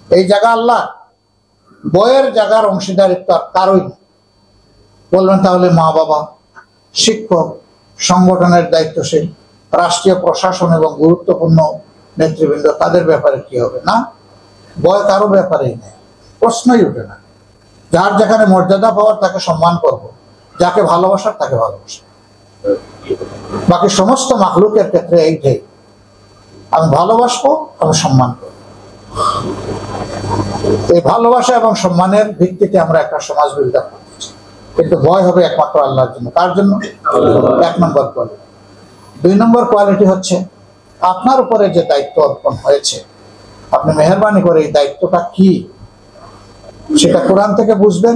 এই জায়গা আল্লাহ, ভয়ের জায়গার অংশীদারিত্ব আর কারোই নেই। বলবেন তাহলে মা বাবা, শিক্ষক, সংগঠনের দায়িত্বশীল, রাষ্ট্রীয় প্রশাসন এবং গুরুত্বপূর্ণ নেতৃবৃন্দ, তাদের ব্যাপারে কি হবে? না, ভয় কারো ব্যাপারেই নেই, প্রশ্নই উঠে না। যার যেখানে মর্যাদা পাওয়ার তাকে সম্মান করব, যাকে ভালোবাসার তাকে ভালোবাসা। বাকি সমস্ত মাখলুকের ক্ষেত্রে এইটাই, আমি ভালোবাসবো, আমি সম্মান করব। এই ভালোবাসা এবং সম্মানের ভিত্তিতে আমরা একটা সমাজ বিল্ড আপ করতেছি, কিন্তু ভয় হবে একমাত্র আল্লাহর জন্য। তার জন্য 1 নম্বর কোয়ালিটি। 2 নম্বর কোয়ালিটি হচ্ছে আপনার উপরে যে দায়িত্ব অর্পণ হয়েছে, আপনি মেহেরবানি করে এই দায়িত্বটা কি সেটা কোরআন থেকে বুঝবেন।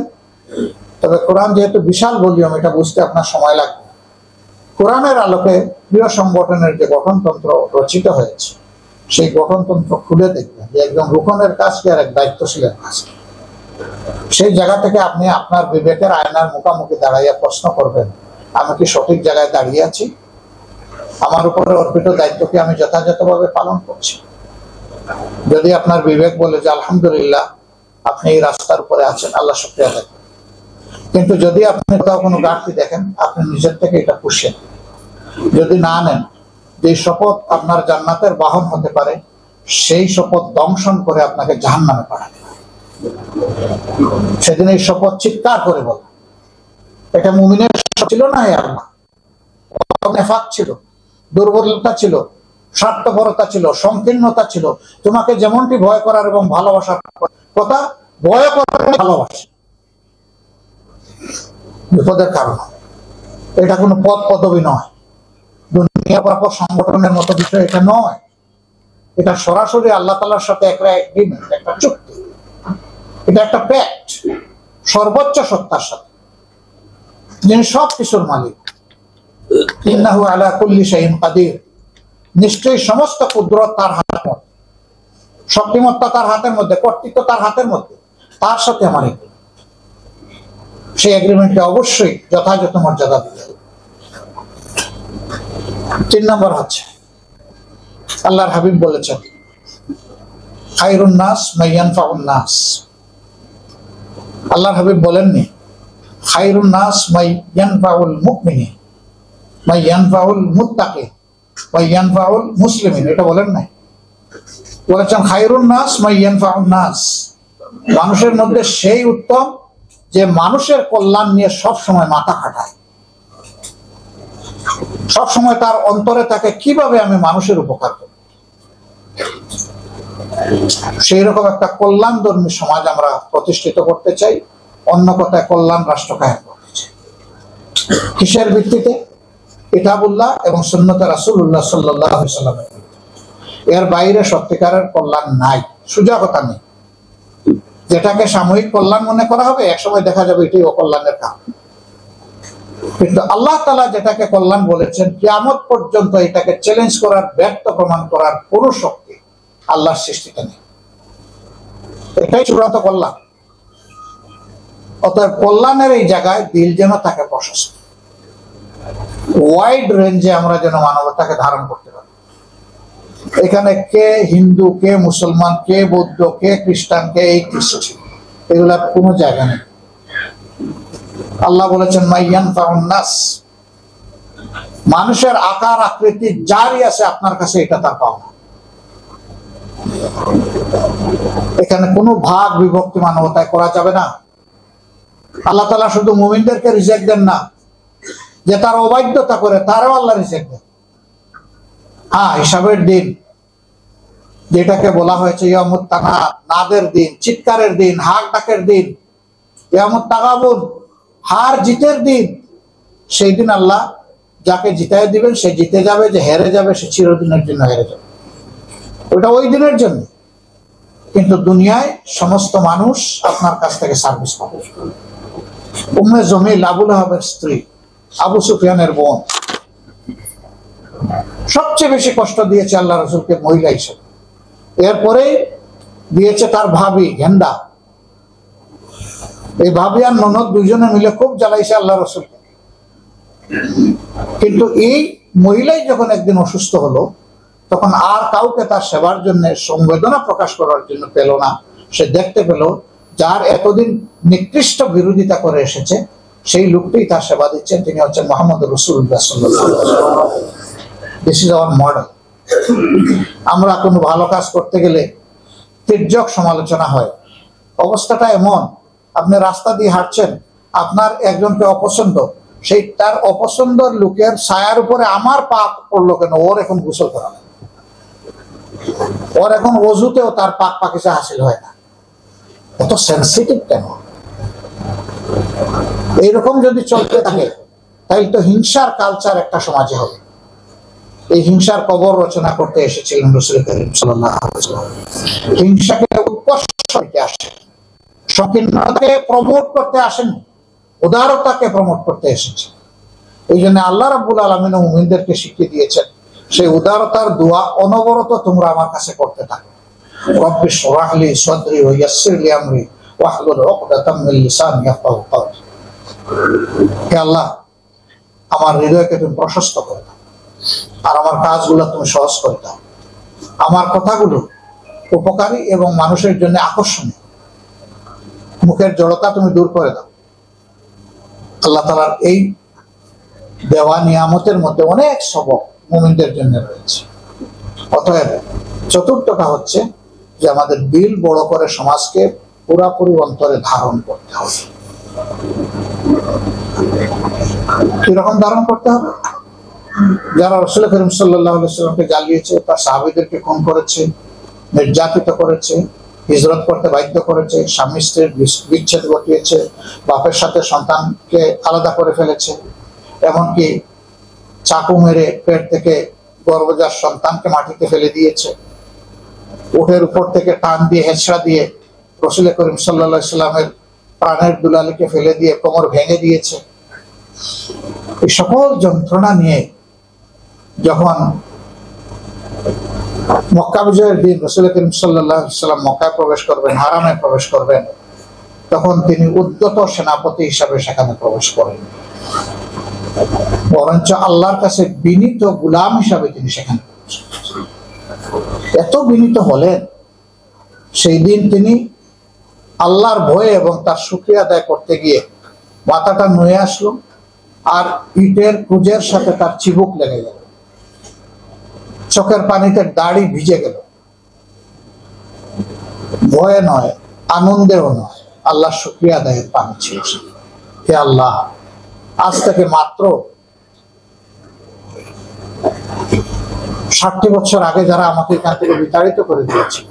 তবে কোরআন যেহেতু বিশাল ভলিউম, এটা বুঝতে আপনার সময় লাগবে। কোরআনের আলোকে প্রিয় সংগঠনের যে গঠনতন্ত্র রচিত হয়েছে, সেই গঠনতন্ত্র খুলে দেখবেন যে একজন রুকনের কাজ কি আর এক দায়িত্বশীলের কাজ কি। সেই জায়গা থেকে আপনি আপনার বিবেকের আয়নার মুখোমুখি দাঁড়াইয়া প্রশ্ন করবেন, আমি কি সঠিক জায়গায় দাঁড়িয়ে আছি? আমার উপরে অর্পিত দায়িত্বকে আমি যথাযথভাবে পালন করছি? যদি আপনার বিবেক বলে যে আলহামদুলিল্লাহ আপনি এই রাস্তার উপরে আছেন, আল্লাহ শুকরিয়া দেন। কিন্তু যদি আপনি কোথাও কোনো ঘাটতি দেখেন, আপনি নিজের থেকে এটা পুষেন। যদি না নেন, যে শপথ আপনার জান্নাতের বাহন হতে পারে, সেই শপথ দংশন করে আপনাকে জাহান্নামে পাঠাবে। সেদিন এই শপথ চিৎকার করে বলে, এটা মুমিনের ছিল না, আল্লাহ নেফাক ছিল, দুর্বলতা ছিল, স্বার্থপরতা ছিল, সংকীর্ণতা ছিল। তোমাকে যেমনটি ভয় করার এবং ভালোবাসার কথা, ভয় করার ভালোবাসা বিপদের কারণ। এটা কোনো পদ পদবি নয়, দুনিয়া প্রাপক সংগঠনের মতো বিষয় এটা নয়। এটা সরাসরি আল্লাহ তাআলার সাথে একটা এগ্রিমেন্ট, একটা চুক্তি। এটা একটা প্যাক্ট সর্বোচ্চ সত্তার সাথে, যিনি সব কিছুর মালিক। ইন্নাহু আলা কুল্লি শাইইন কাদির, নিশ্চয়ই সমস্ত কুদরত তার হাতের মধ্যে, শক্তিমত্তা তার হাতের মধ্যে, কর্তৃত্ব তার হাতের মধ্যে। তার সাথে আমার এগ্রিমেন্ট, সেই এগ্রিমেন্টে অবশ্যই যথাযথ মর্যাদা দিতে হবে। 3 নম্বর হচ্ছে আল্লাহর হাবিব বলেছেন, খায়রুন নাস মান ইয়ানফাউন নাস। আল্লাহর হাবিব বলেননি খায়রুন নাস মান ইয়ানফাউল মুমিনিন, মান ইয়ানফাউল মুত্তাকিন, মান ইয়ানফাউল মুসলিমিন, এটা বলেন নাই। বলেছেন খায়রুন নাস মান ইয়ানফাউন নাস, মানুষের মধ্যে সেই উত্তম যে মানুষের কল্যাণ নিয়ে সব সময় মাথা খাটায়, সব সময় তার অন্তরে থাকে কিভাবে আমি মানুষের উপকার করব। সেই রকম একটা কল্যাণধর্মী সমাজ আমরা প্রতিষ্ঠিত করতে চাই, অন্য কথায় কল্যাণ রাষ্ট্র কায়েম করতে চাই। কিসের ভিত্তিতে? কিতাবুল্লাহ এবং সুন্নতে রাসূলুল্লাহ সাল্লাল্লাহু আলাইহি ওয়াসাল্লামের। এর বাইরে সত্যিকারের কল্যাণ নাই, সোজা কথা নেই। যেটাকে সাময়িক কল্যাণ মনে করা হবে, একসময় দেখা যাবে এটাই অকল্যাণের কাম। কিন্তু আল্লাহ তাআলা যেটাকে কল্যাণ বলেছেন, কিয়ামত পর্যন্ত এটাকে চ্যালেঞ্জ করার, ব্যর্থ প্রমাণ করার কোন শক্তি আল্লাহর সৃষ্টিতে নেই। এটাই চূড়ান্ত কল্যাণ। অতএব কল্যাণের এই জায়গায় দিল যেন থাকে প্রশস্ত, ওয়াইড রেঞ্জে আমরা যেন মানবতাকে ধারণ করতে পারি। এখানে কে হিন্দু, কে মুসলমান, কে বৌদ্ধ, কে খ্রিস্টান, কে এই খ্রিস্ট, এগুলার কোনো জায়গা নেই। আল্লাহ বলেছেন মাইয়ান ফাউন্নাস, মানুষের আকার আকৃতি যারই আছে আপনার কাছে এটা তার পাওনা। এখানে কোনো ভাগ বিভক্তি মানবতায় করা যাবে না। আল্লাহ তাআলা শুধু মুমিনদেরকে রিজেক্ট দেন না, যে তার অবাধ্যতা করে তারও আল্লাহ রিজেক্ট দেন। হ্যাঁ, হিসাবের দিন, যেটাকে বলা হয়েছে ইয়ামুত তানাদ, নাদের দিন, চিৎকারের দিন, হাক ডাকের দিন, ইয়ামুত তাগাবুন, হার জিতের দিন। সেই দিন আল্লাহ যাকে জিতায় দিবেন সে জিতে যাবে, যে হেরে যাবে সে চিরদিনের জন্য হেরে যাবে। ওটা ওই দিনের জন্য। কিন্তু দুনিয়ায় সমস্ত মানুষ আপনার কাছ থেকে সার্ভিস পাবে। উম্মে জমিল, আবুল আহাবের স্ত্রী, আবু সুফিয়ানের বোন, সবচেয়ে বেশি কষ্ট দিয়েছে আল্লাহ রাসূলকে মহিলা হিসেবে। এরপরে দিয়েছে তার ভাবি গেন্দা। এই ভাবি আর ননদ দুজনে মিলে খুব জ্বালাইছে আল্লাহ রাসূলকে। কিন্তু এই মহিলাই যখন একদিন অসুস্থ হলো, তখন আর কাউকে তার সেবার জন্য সংবেদনা প্রকাশ করার জন্য পেল না। সে দেখতে পেল যার এতদিন নিকৃষ্ট বিরোধিতা করে এসেছে সেই লোকটি তার সেবা দিচ্ছেন। তিনি হচ্ছেন মুহাম্মদ রাসূলুল্লাহ সাল্লাল্লাহু আলাইহি ওয়াসাল্লাম। This is our model. আমরা কোনো ভালো কাজ করতে গেলে তির্যক সমালোচনা হয়। অবস্থাটা এমন, আপনি রাস্তা দিয়ে হাঁটছেন, আপনার একজনকে অপছন্দ, সেই তার অপছন্দের লোকের ছায়ার উপরে আমার পা পড়লো কেন, ওর এখন গোসল করা হয়, ওর এখন ওযুতেও তার পাক পাকিজা হাসিল হয় না। এত সেনসিটিভ কেন? এইরকম যদি চলতে থাকে তাহলে তো হিংসার কালচার একটা সমাজে হবে। এই হিংসার কবর রচনা করতে এসেছিলেন রাসূল করিম সাল্লাল্লাহু আলাইহি ওয়াসাল্লাম। হিংসাকে উৎকর্ষ করতে আসেন, সংকীর্ণতাকে প্রমোট করতে আসেন, উদারতাকে প্রমোট করতে এসেছেন। এই জন্য আল্লাহ রাব্বুল আলামিন মুমিনদেরকে শিখিয়ে দিয়েছেন সেই উদারতার দোয়া অনবরত তোমরা আমার কাছে করতে থাকো। রব্বি শরাহ লি সাদরি ওয়া ইয়াসসির লি আমরি ওয়াহলুল উকদাতাম মিন লিসানি ইয়াফকাহু কওলি। হে আল্লাহ, আমার হৃদয়কে তুমি প্রশস্ত করে দাও, আর আমার কাজগুলো তুমি সহজ করে দাও। আমার কথাগুলো উপকারী এবং মানুষের জন্য আকর্ষণীয়। মুখের জড়তা তুমি দূর করে দাও। আল্লাহ তাআলার এই দেওয়া নিয়ামতের মধ্যে অনেক সবক মুমিনদের জন্য রয়েছে। অতএব চতুর্থটা হচ্ছে যে আমাদের দিল বড় করে সমাজকে পুরাপুরি অন্তরে ধারণ করতে হবে। কিরকম ধারণ করতে হবে? যারা রাসূল করিম সাল্লাল্লাহু আলাইহি ওয়াসাল্লামকে জ্বালিয়েছে, তার সাহাবীদেরকে খুন করেছে, নির্যাতিত করেছে, হিজরত করতে বাধ্য করেছে, স্বামী স্ত্রীর বিচ্ছেদ ঘটিয়েছে, বাপের সাথে সন্তানকে আলাদা করে ফেলেছে, এমনকি চাকু মেরে পেট থেকে গর্ভজাত সন্তানকে মাটিতে ফেলে দিয়েছে, উটের উপর থেকে টান দিয়ে হেঁচড়া দিয়ে রাসূল করিম সাল্লাল্লাহু আলাইহি ওয়াসাল্লামের প্রাণের দুলালিকে ফেলে দিয়ে কোমর ভেঙে দিয়েছে। এই সকল যন্ত্রণা নিয়ে যখন মক্কা বিজয়ের দিন রাসূল করিম সাল্লাল্লাহু আলাইহি ওয়াসাল্লাম মক্কায় প্রবেশ করবেন, হারামে প্রবেশ করবেন, তখন তিনি উদ্যত সেনাপতি হিসাবে সেখানে প্রবেশ করেন, বরঞ্চ আল্লাহর কাছে বিনীত গোলাম হিসাবে তিনি সেখানে এত বিনীত হলেন। সেই দিন তিনি আল্লাহর ভয়ে এবং তার শুকরিয়া আদায় করতে গিয়ে মাথাটা নুয়ে আসলো, আর ইটের কুজের সাথে তার চিবুক লেগে গেল, চোখের পানিতে দাড়ি ভিজে গেল। ভয়ে নয়, আনন্দেও নয়, আল্লাহ শুকরিয়া আদায়ের পানি ছিল। হে আল্লাহ, আজ থেকে মাত্র 60 বছর আগে যারা আমাকে এখান থেকে বিতাড়িত করে দিয়েছে,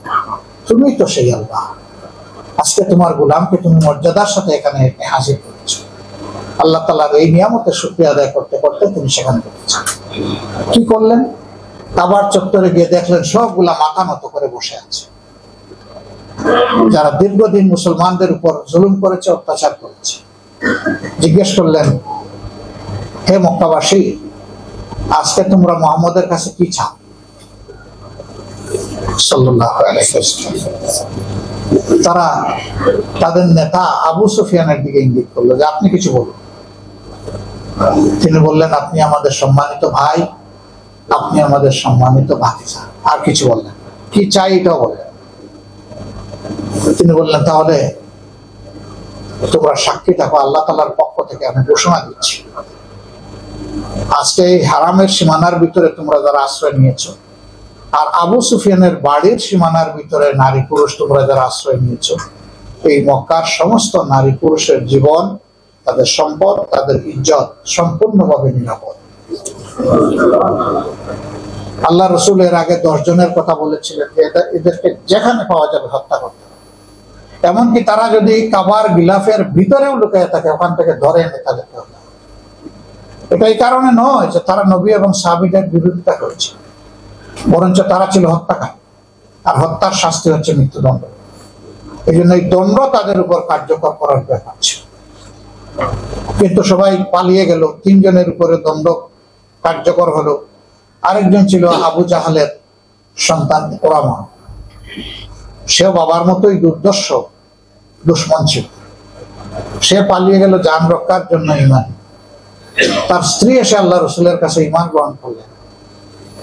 তুমি তো সেই আল্লাহ। আজকে তোমার গোলামকে তুমি মর্যাদার সাথে এখানে হাজির করেছো। আল্লাহ তাআলার এই নিয়ামতের শুকরিয়া আদায় করতে করতে তিনি সেখানে করেছেন। কি করলেন? কাবার চত্বরে গিয়ে দেখলেন সবগুলা মাথা নত করে বসে আছে। যারা দীর্ঘদিন মুসলমানদের উপর জুলুম করেছে, অত্যাচার করেছে, জিজ্ঞেস করলেন, হে মক্কাবাসী, আজকে তোমরা মুহাম্মদের কাছে কি চাও? সাল্লাল্লাহু আলাইহি ওয়াসাল্লাম তারা তাদের নেতা আবু সুফিয়ানের দিকে ইঙ্গিত করলো যে আপনি কিছু বলুন। তিনি বললেন, আপনি আমাদের সম্মানিত ভাই, আপনি আমাদের সম্মানিত ভাতিজা। আর কিছু বললেন, কি চাই এটাও বললেন। তিনি বললেন, তাহলে তোমরা সাক্ষী থাকো, আল্লাহ তাআলার পক্ষ থেকে আমি ঘোষণা দিচ্ছি, আজকে এই হারামের সীমানার ভিতরে তোমরা যারা আশ্রয় নিয়েছো, আর আবু সুফিয়ানের বাড়ির সীমানার ভিতরে নারী পুরুষ তোমরা যারা আশ্রয় নিয়েছো, এই মক্কার সমস্ত নারী পুরুষের জীবন, তাদের সম্পদ, তাদের ইজ্জত সম্পূর্ণভাবে নিরাপদ। আল্লাহ রসুল এর আগে 10 জনের কথা বলেছিলেন যে এদেরকে যেখানে পাওয়া যাবে হত্যা করতে হবে, এমনকি তারা যদি কাবার গিলাফের ভিতরেও লুকিয়ে থাকে ওখান থেকে ধরে এনে তাদেরকে হত্যা করতে হবে। এটা এই কারণে নয় যে তারা নবী এবং সাহাবীদের বিরোধিতা করেছে, বরঞ্চ তারা ছিল হত্যাকারী, আর হত্যার শাস্তি হচ্ছে মৃত্যুদণ্ড। এই জন্য এই দণ্ড তাদের উপর কার্যকর করার ব্যাপার ছিল। কিন্তু সবাই পালিয়ে গেল, 3 জনের উপরে দণ্ড কার্যকর হলো। আরেকজন ছিল আবু জাহালের সন্তান ওরামা, সেও বাবার মতোই দুর্দর্শ দুশ্মন ছিল। সে পালিয়ে গেল জান রক্ষার জন্য ঈমান। তার স্ত্রী এসে আল্লাহ রসুলের কাছে ঈমান গ্রহণ করলেন।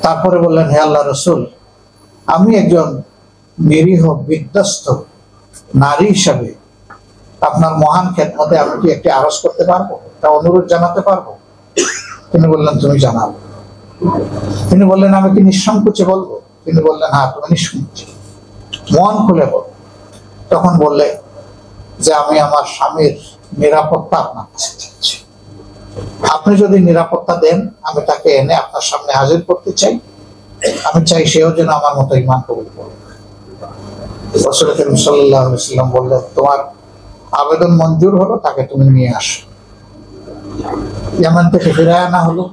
তারপরে বললেন, হে আল্লাহ রসুল, আমি একজন নিরীহ বিধ্বস্ত নারী হিসাবে আপনার মহান খেদমতে আমি কি একটি আরজ করতে পারবো, তা অনুরোধ জানাতে পারবো? তিনি বললেন, তুমি জানাবো। তিনি বললেন, আমি কি নিঃসংকোচে বলবো? তিনি বললেন, হ্যাঁ তুমি নিঃসংকোচে মন খুলে বল। তখন বললে যে আমি আমার স্বামীর নিরাপত্তা আপনার কাছে চাচ্ছি, আপনি যদি নিরাপত্তা দেন আমি তাকে এনে আপনার সামনে হাজির করতে চাই। আমি চাই সেও যেন আমার মতো ঈমান কবুল করে। রাসূল করিম সাল্লাল্লাহু আলাইহি ওয়াসাল্লাম বললেন, তোমার আবেদন মঞ্জুর হলো, তাকে তুমি নিয়ে আসো। ইয়ামান থেকে ফিরে আনা হলো।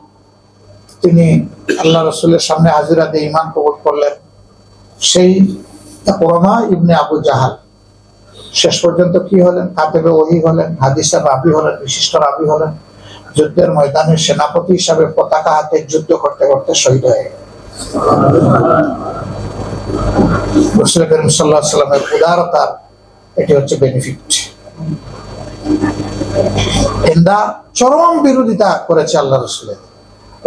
তিনি আল্লাহ রসুলের সামনে হাজিরা দিয়ে ঈমান কবুল করলেন। সেই ওরামা ইবনে আবু জাহাল শেষ পর্যন্ত কি হলেন? কাতেবে ওহী হলেন, হাদিসের রাবী হলেন, বিশিষ্ট রাবী হলেন। যুদ্ধের ময়দানে সেনাপতি হিসাবে পতাকা হাতে যুদ্ধ করতে করতে শহীদ হয়ে গেলেন। রাসূল করিম সাল্লাল্লাহু আলাইহি ওয়াসাল্লামের উদারতার এটি হচ্ছে বেনিফিট। হিন্দা চরম বিরোধিতা করেছে আল্লাহ রসুলের।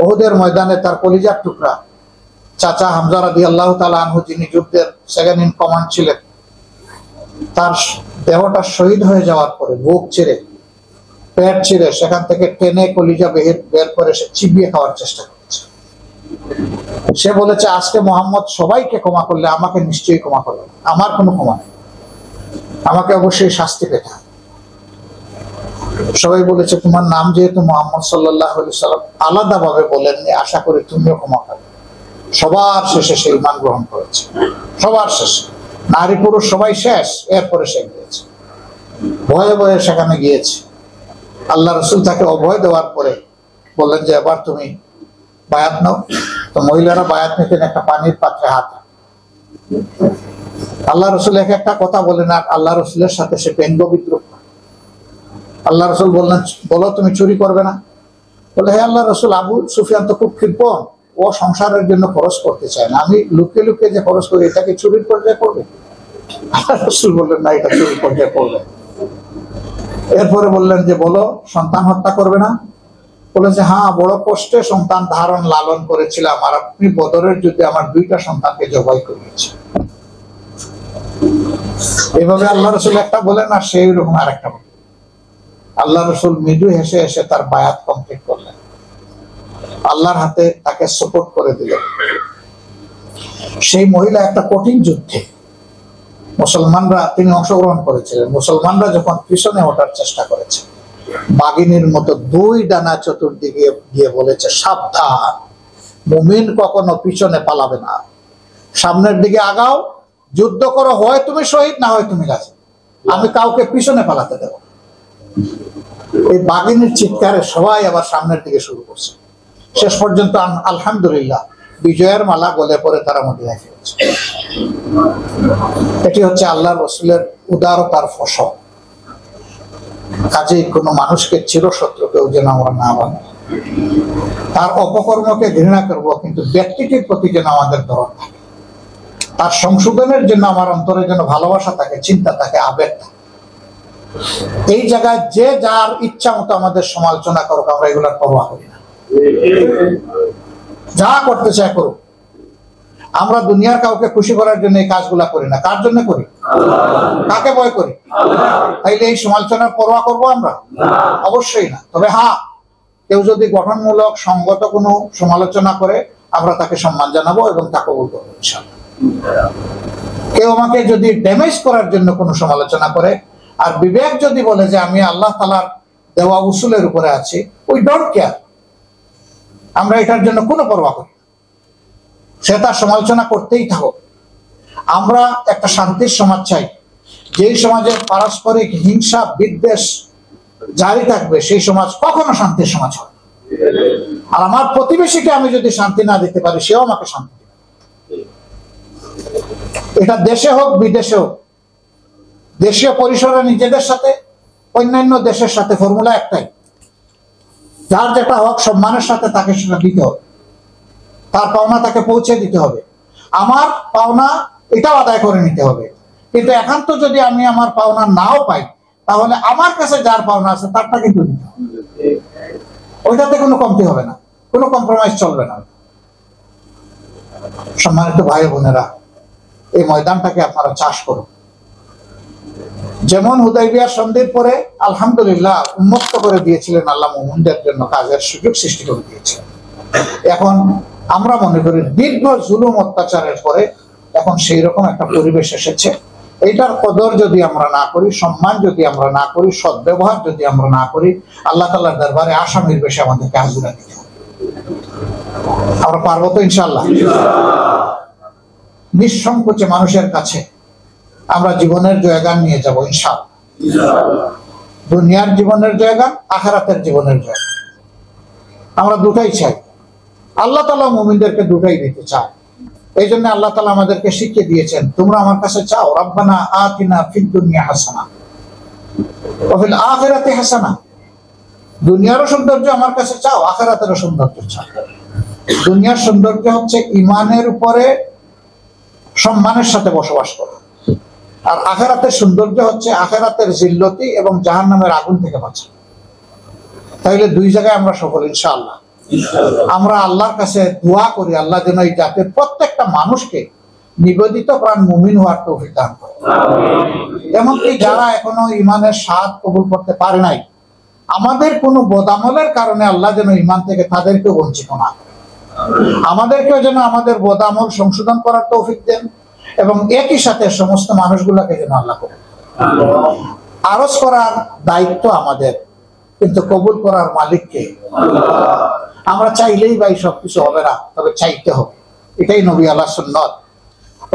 উহুদের ময়দানে তার কলিজার টুকরা চাচা হামজা রাদিয়াল্লাহু তাআলা আনহু, যিনি যুদ্ধের সেকেন্ড ইন কমান্ড ছিলেন, তার দেহটা শহীদ হয়ে যাওয়ার পরে বুক চিরে, পেট চিরে, সেখান থেকে টেনে কলিজা বের করে সে চিবিয়ে খাওয়ার চেষ্টা করেছে। সে বলেছে, আজকে মোহাম্মদ সবাইকে ক্ষমা করলে আমাকে নিশ্চয়ই ক্ষমা করবে, আমার কোনো ক্ষমা নেই, আমাকে অবশ্যই শাস্তি পেতে হবে। সবাই বলেছে, তোমার নাম যেহেতু মুহাম্মদ সাল্লাল্লাহু আলাইহি ওয়াসাল্লাম আলাদা ভাবে বলেননি, আশা করি তুমিও ক্ষমা করবে। সবার শেষে সে ঈমান গ্রহণ করেছে, সবার শেষে, নারী পুরুষ সবাই শেষ। এরপরে সে গিয়েছে, ভয়ে ভয়ে সেখানে গিয়েছে। আল্লাহ রসুল তাকে অভয় দেওয়ার পরে বললেন যে এবার তুমি বায়াত নাও। তো মহিলারা বায়াত নিতেন একটা পানির পাত্রে হাত। আল্লাহ রসুল এক একটা কথা বলেন, আর আল্লাহ রসুলের সাথে সে ব্যঙ্গ বিদ্রুপ। আল্লাহ রসুল বললেন, বলো তুমি চুরি করবে না? বলে, হে আল্লাহ রসুল, আবু সুফিয়ান তো খুব কৃপণ, ও সংসারের জন্য খরচ করতে চায় না, আমি লুকিয়ে লুকিয়ে যে খরচ করি এটাকে চুরির পর্যায়ে করবে? আল্লাহ রসুল বললেন, না, এটা চুরির পর্যায়ে করবে। এরপরে বললেন যে বলো, সন্তান হত্যা করবে না? বলেছে, হ্যাঁ, বড় কষ্টে সন্তান ধারণ লালন করেছিলাম, আর আপনি বদরের যুদ্ধে আমার 2টা সন্তানকে জবাই করিয়েছে। এইভাবে আল্লাহ রসুল একটা বলেন, আর সেই রকম আর একটা বলেন। আল্লাহ রসুল মৃদু হেসে হেসে তার বায়াত কমপ্লিট করলেন, আল্লাহর হাতে তাকে সাপোর্ট করে দিলেন। সেই মহিলা একটা কঠিন যুদ্ধে মুসলমানরা, তিনি অংশগ্রহণ করেছিলেন, মুসলমানরা যখন পিছনে ওঠার চেষ্টা করেছে, বাঘিনীর মতো 2 ডানা চতুর্দিকে গিয়ে বলেছে, সাবধান, মুমিন কখনো পিছনে পালাবে না, সামনের দিকে আগাও, যুদ্ধ করো, হয় তুমি শহীদ, না হয় তুমি গাছে, আমি কাউকে পিছনে পালাতে দেব। এই বাঘিনীর চিৎকারে সবাই আবার সামনের দিকে শুরু করছে। শেষ পর্যন্ত আলহামদুলিল্লাহ বিজয়ের মালা গলে পড়ে তারা মদিনায় ফিরেছে। এটি হচ্ছে আল্লাহর রাসূলের উদারতার ফসল। কাজেই কোনো মানুষকে চিরশত্রুকেও যেন আমরা না বানাই, তার অপকর্মকে ঘৃণা করব, কিন্তু ব্যক্তিটির প্রতি যেন আমাদের দরদ থাকে, তার সংশোধনের জন্য আমার অন্তরে যেন ভালোবাসা থাকে, চিন্তা থাকে, আবেগ থাকে। এই জায়গায় যে যার ইচ্ছা মতো আমাদের সমালোচনা করুক, আমরা এগুলোর পরোয়া করি না, যা করতে চায় করুক। আমরা দুনিয়ার কাউকে খুশি করার জন্য এই কাজগুলা করি না। কার জন্য করি? কাকে ভয় করি? তাইলে এই সমালোচনার পরোয়া করবো আমরা? অবশ্যই না। তবে হ্যাঁ, কেউ যদি গঠনমূলক সঙ্গত কোনো সমালোচনা করে, আমরা তাকে সম্মান জানাবো এবং তা কবুল করবো ইনশাআল্লাহ। কেউ আমাকে যদি ড্যামেজ করার জন্য কোনো সমালোচনা করে, আর বিবেক যদি বলে যে আমি আল্লাহ তাআলার দেওয়া উসুলের উপরে আছি, উই ডোন্ট কেয়ার, আমরা এটার জন্য কোনো পরোয়া করি, সে তার সমালোচনা করতেই থাকো। আমরা একটা শান্তির সমাজ চাই, যেই সমাজে পারস্পরিক হিংসা বিদ্বেষ জারি থাকবে, সেই সমাজ কখনো শান্তির সমাজ হবে। আর আমার প্রতিবেশীকে আমি যদি শান্তি না দিতে পারি, সেও আমাকে শান্তি দিবে। এটা দেশে হোক বিদেশে হোক, দেশীয় পরিসরে নিজেদের সাথে, অন্যান্য দেশের সাথে ফর্মুলা একটাই, যার যেটা হক সম্মানের সাথে তাকে সেটা দিতে হবে, তার পাওনা তাকে পৌঁছে দিতে হবে, আমার পাওনা এটাও আদায় করে নিতে হবে। কিন্তু একান্ত যদি আমি আমার পাওনা নাও পাই, তাহলে আমার কাছে যার পাওনা আছে তারটা কিন্তু দিতে হবে, ওইটাতে কোনো কমতি হবে না, কোনো কম্প্রোমাইজ চলবে না। সম্মানিত ভাই বোনেরা, এই ময়দানটাকে আপনারা চাষ করুন। যেমন হুদাইবিয়ার সন্ধির পরে আলহামদুলিল্লাহ উন্মুক্ত করে দিয়েছিলেন আল্লাহ মুমিনদের জন্য, কাজের সুযোগ সৃষ্টি করে দিয়েছিলেন। এখন আমরা মনে করি দীর্ঘ জুলুম অত্যাচারের পরে এখন সেই রকম একটা পরিবেশ এসেছে। এইটার কদর যদি আমরা না করি, সম্মান যদি আমরা না করি, সদ্ব্যবহার যদি আমরা না করি, আল্লাহ তাআলার দরবারে আসামির বেশে আমাদেরকে হাজিরা দিতে হবে। আমরা পারবো তো ইনশাআল্লাহ? নিঃসংকোচে মানুষের কাছে আমরা জীবনের জয়গান নিয়ে যাব ইনশাআল্লাহ। দুনিয়ার জীবনের জয়গান, আখিরাতের জীবনের জয়গান, আমরা দুটাই চাই। আল্লাহ তাআলা মুমিনদেরকে দুটাই দিতে চায়। এই জন্য আল্লাহ তাআলা আমাদেরকে শিখিয়ে দিয়েছেন, তোমরা আমার কাছে চাও, রাব্বানা আতিনা ফিদ দুনিয়া হাসানা ওয়া ফিল আখিরাতি হাসানা। দুনিয়ারও সৌন্দর্য আমার কাছে চাও, আখিরাতেরও সৌন্দর্য চাও। দুনিয়ার সৌন্দর্য হচ্ছে ঈমানের উপরে সম্মানের সাথে বসবাস করা, আর আখিরাতের সৌন্দর্য হচ্ছে আখিরাতের জিল্লতি এবং জাহান্নামের আগুন থেকে বাঁচা। তাইলে দুই জায়গায় আমরা সফল ইনশাআল্লাহ। আমরা আল্লাহর কাছে দোয়া করি, আল্লাহ যেন এই জাতির প্রত্যেকটা মানুষকে নিবেদিত প্রাণ মুমিন হওয়ার তৌফিক দান করে। এমনকি যারা এখনো ঈমানের স্বাদ কবুল করতে পারে নাই, আমাদের কোনো বদামলের কারণে আল্লাহ যেন ঈমান থেকে তাদেরকেও বঞ্চিত না করে। আমাদেরকেও যেন আমাদের বদামল সংশোধন করার তৌফিক দেন, এবং একই সাথে সমস্ত মানুষগুলোকে যেন আল্লাহ করে। আরজ করার দায়িত্ব আমাদের, কিন্তু কবুল করার মালিককে। আমরা চাইলেই ভাই সবকিছু হবে না, তবে চাইতে হবে। এটাই নবী আল্লাহ সুন্নত।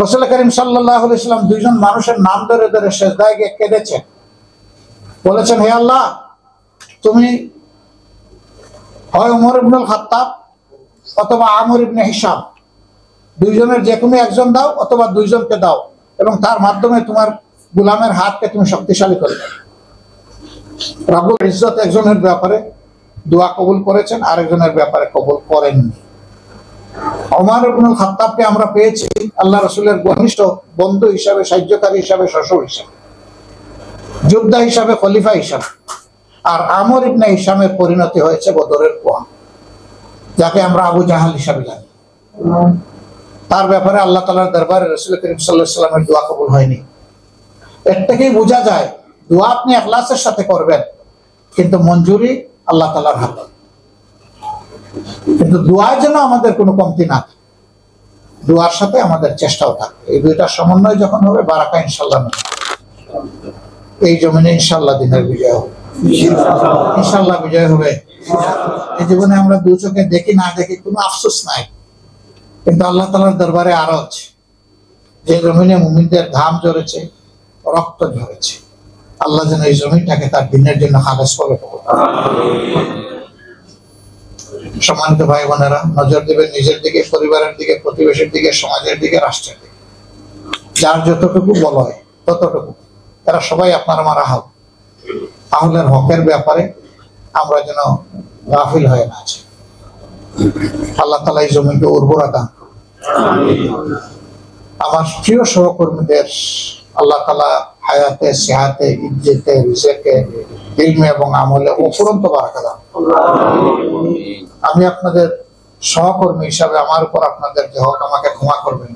রাসূল করিম সাল্লাল্লাহু আলাইহি ওয়াসাল্লাম দুইজন মানুষের নাম ধরে ধরে সিজদায় গিয়ে কেঁদেছেন, বলেছেন, হে আল্লাহ, তুমি হয় ওমর ইবনুল খাত্তাব অথবা আমর ইবনে হিশাম, দুইজনের যে কোনো একজন দাও, অথবা দুইজনকে দাও, এবং তার মাধ্যমে তোমার গোলামের হাতকে তুমি শক্তিশালী করে দাও। রব্বুল ইজ্জত একজনের ব্যাপারে দোয়া কবুল করেছেন, আরেকজনের ব্যাপারে কবুল করেননি। ওমর ইবনুল খাত্তাবকে আমরা পেয়েছি আল্লাহ রাসূলের ঘনিষ্ঠ বন্ধু হিসাবে, সাহায্যকারী হিসাবে, শ্বশুর হিসাবে, যোদ্ধা হিসাবে, খলিফা হিসাবে। আর আমর ইবনে হিশামের পরিণতি হয়েছে বদরের কুয়া, যাকে আমরা আবু জাহাল হিসাবে জানি। তার ব্যাপারে আল্লাহ তাআলার দরবারে রাসূল করিম সাল্লাল্লাহু আলাইহি ওয়াসাল্লামের দোয়া কবুল হয়নি। এর থেকেই বোঝা যায় দোয়া আপনি ইখলাসের সাথে করবেন, কিন্তু মঞ্জুরি আল্লাহ তাআলার হাতে। কিন্তু দোয়ায় যেন আমাদের কোনো কমতি না থাকে, দোয়ার সাথে আমাদের চেষ্টাও থাকবে। এই দুইটার সমন্বয় যখন হবে, বারাকা ইনশাআল্লাহ এই জমিনে ইনশাআল্লাহ দিনের বিজয় হবে, ইনশাআল্লাহ বিজয় হবে। এই জীবনে আমরা দু চোখে দেখি না দেখি কোনো আফসোস নাই, কিন্তু আল্লাহ তাআলার দরবারে আরজ, যে জমিনে মুমিনদের ঘাম ঝরেছে, রক্ত ঝরেছে, আল্লাহ যেন এই জমিনটাকে তার দিনের জন্য খালেস করে সম্মানিত ভাই বোনেরা, নজর দেবেন নিজের দিকে, পরিবারের দিকে, প্রতিবেশীর দিকে, সমাজের দিকে, রাষ্ট্রের দিকে। যার যতটুকু বল হয় ততটুকু। এরা সবাই আপনার আমার আহল। আহলের হকের ব্যাপারে আমরা যেন গাফিল হয়ে না আছি। আল্লাহ তাআলা এই জমিকে উর্বরা দান করুন। আমার প্রিয় সহকর্মীদের আল্লাহ তাআলা হায়াতে, সিহাতে, ইজ্জতে, রিজেকে, ইলমে এবং আমলে অফুরন্ত বারাকা দান করুন। আমি আপনাদের সহকর্মী হিসাবে আমার উপর আপনাদের যে হক, আমাকে ক্ষমা করবেন।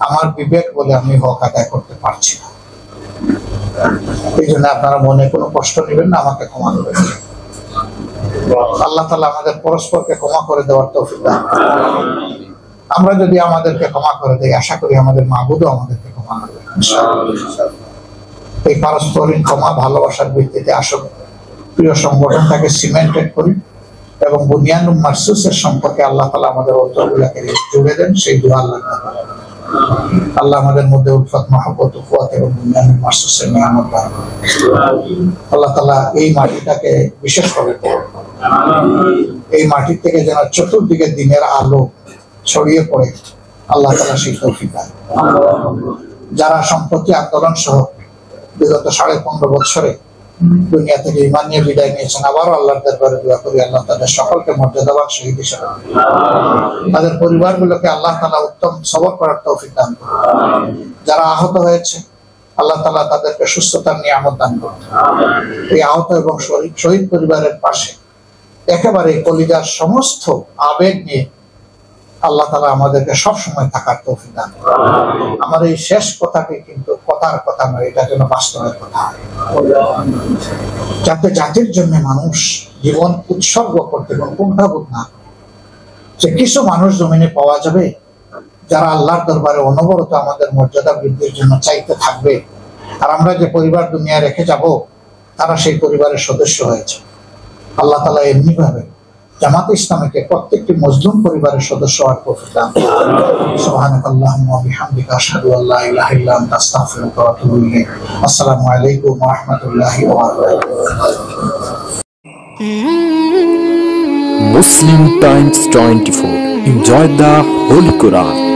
আমার বিবেক বলে আমি হক আদায় করতে পারছি না, এই জন্য আপনারা মনে কোনো কষ্ট নেবেন না, আমাকে ক্ষমা করবেন। আল্লাহ তাআলা আমাদের পরস্পরকে ক্ষমা করে দেওয়ার তৌফিক দান করুন। আমরা যদি আমাদেরকে ক্ষমা করে দেই, আশা করি আমাদের মাবুদও আমাদেরকে ক্ষমা করবে ইনশাআল্লাহ। এই পারস্পরিক ক্ষমা ভালোবাসার ভিত্তিতে আসুন প্রিয় সংগঠনটাকে সিমেন্টেড করি এবং বুনিয়ানুম মারসুসের সম্পর্কে আল্লাহ তাআলা আমাদের অন্তরগুলোকে জুড়ে দেন। সেই দোয়া আল্লাহ আল্লাহ আমাদের মধ্যে উলফত, মহব্বত, উখওয়াত এবং বুনিয়ানুম মারসুসের নিয়ামত দান করুন। আল্লাহ তাআলা এই মাটিটাকে বিশেষ করে এই মাটি থেকে যেন চতুর্দিকে দিনের আলো ছড়িয়ে পড়ে, আল্লাহ তাআলা সেই তৌফিক দান করুন। যারা সম্প্রতি আন্দোলন সহ বিগত 15.5 বছরে দুনিয়া থেকে ঈমান নিয়ে বিদায় নিয়েছেন, আবারও আল্লাহর দরবারে দোয়া করি আল্লাহ তাদের সকলকে মর্যাদাবান শহীদ হিসেবে, তাদের পরিবারগুলোকে আল্লাহ তাআলা উত্তম সবর করার তৌফিক দান করুন। যারা আহত হয়েছে আল্লাহ তাআলা তাদেরকে সুস্থতার নিয়ামত দান করুন। এই আহত এবং শহীদ পরিবারের পাশে একেবারে কলিজার সমস্ত আবেগ নিয়ে আল্লাহ তাআলা আমাদেরকে সব সময় থাকার তৌফিক দান করুন। আমার এই শেষ কথাটি কিন্তু কথার কথা নয়, এটা যেন বাস্তবের কথা, যাতে জাতির জন্য মানুষ জীবন উৎসর্গ করতে কোনো কুণ্ঠাবোধ না করে। যে কিছু মানুষ জমিনে পাওয়া যাবে যারা আল্লাহর দরবারে অনবরত আমাদের মর্যাদা বৃদ্ধির জন্য চাইতে থাকবে, আর আমরা যে পরিবার দুনিয়া রেখে যাব তারা সেই পরিবারের সদস্য হয়েছে। আল্লাহ তাআলা এমনি ভাবে জামাত ইসলামীকে প্রত্যেকটি মজলুম পরিবারের সদস্য হওয়ার তৌফিক দান করুন। সুবহানাকাল্লাহুম্মা ওয়া বিহামদিকা আশহাদু আল্লা ইলাহা ইল্লা আনতা আস্তাগফিরুকা ওয়া আতুবু ইলাইক। আসসালামু আলাইকুম ওয়া রাহমাতুল্লাহি ওয়া বারাকাতুহু। Muslim Times 24. Enjoy the Holy Quran.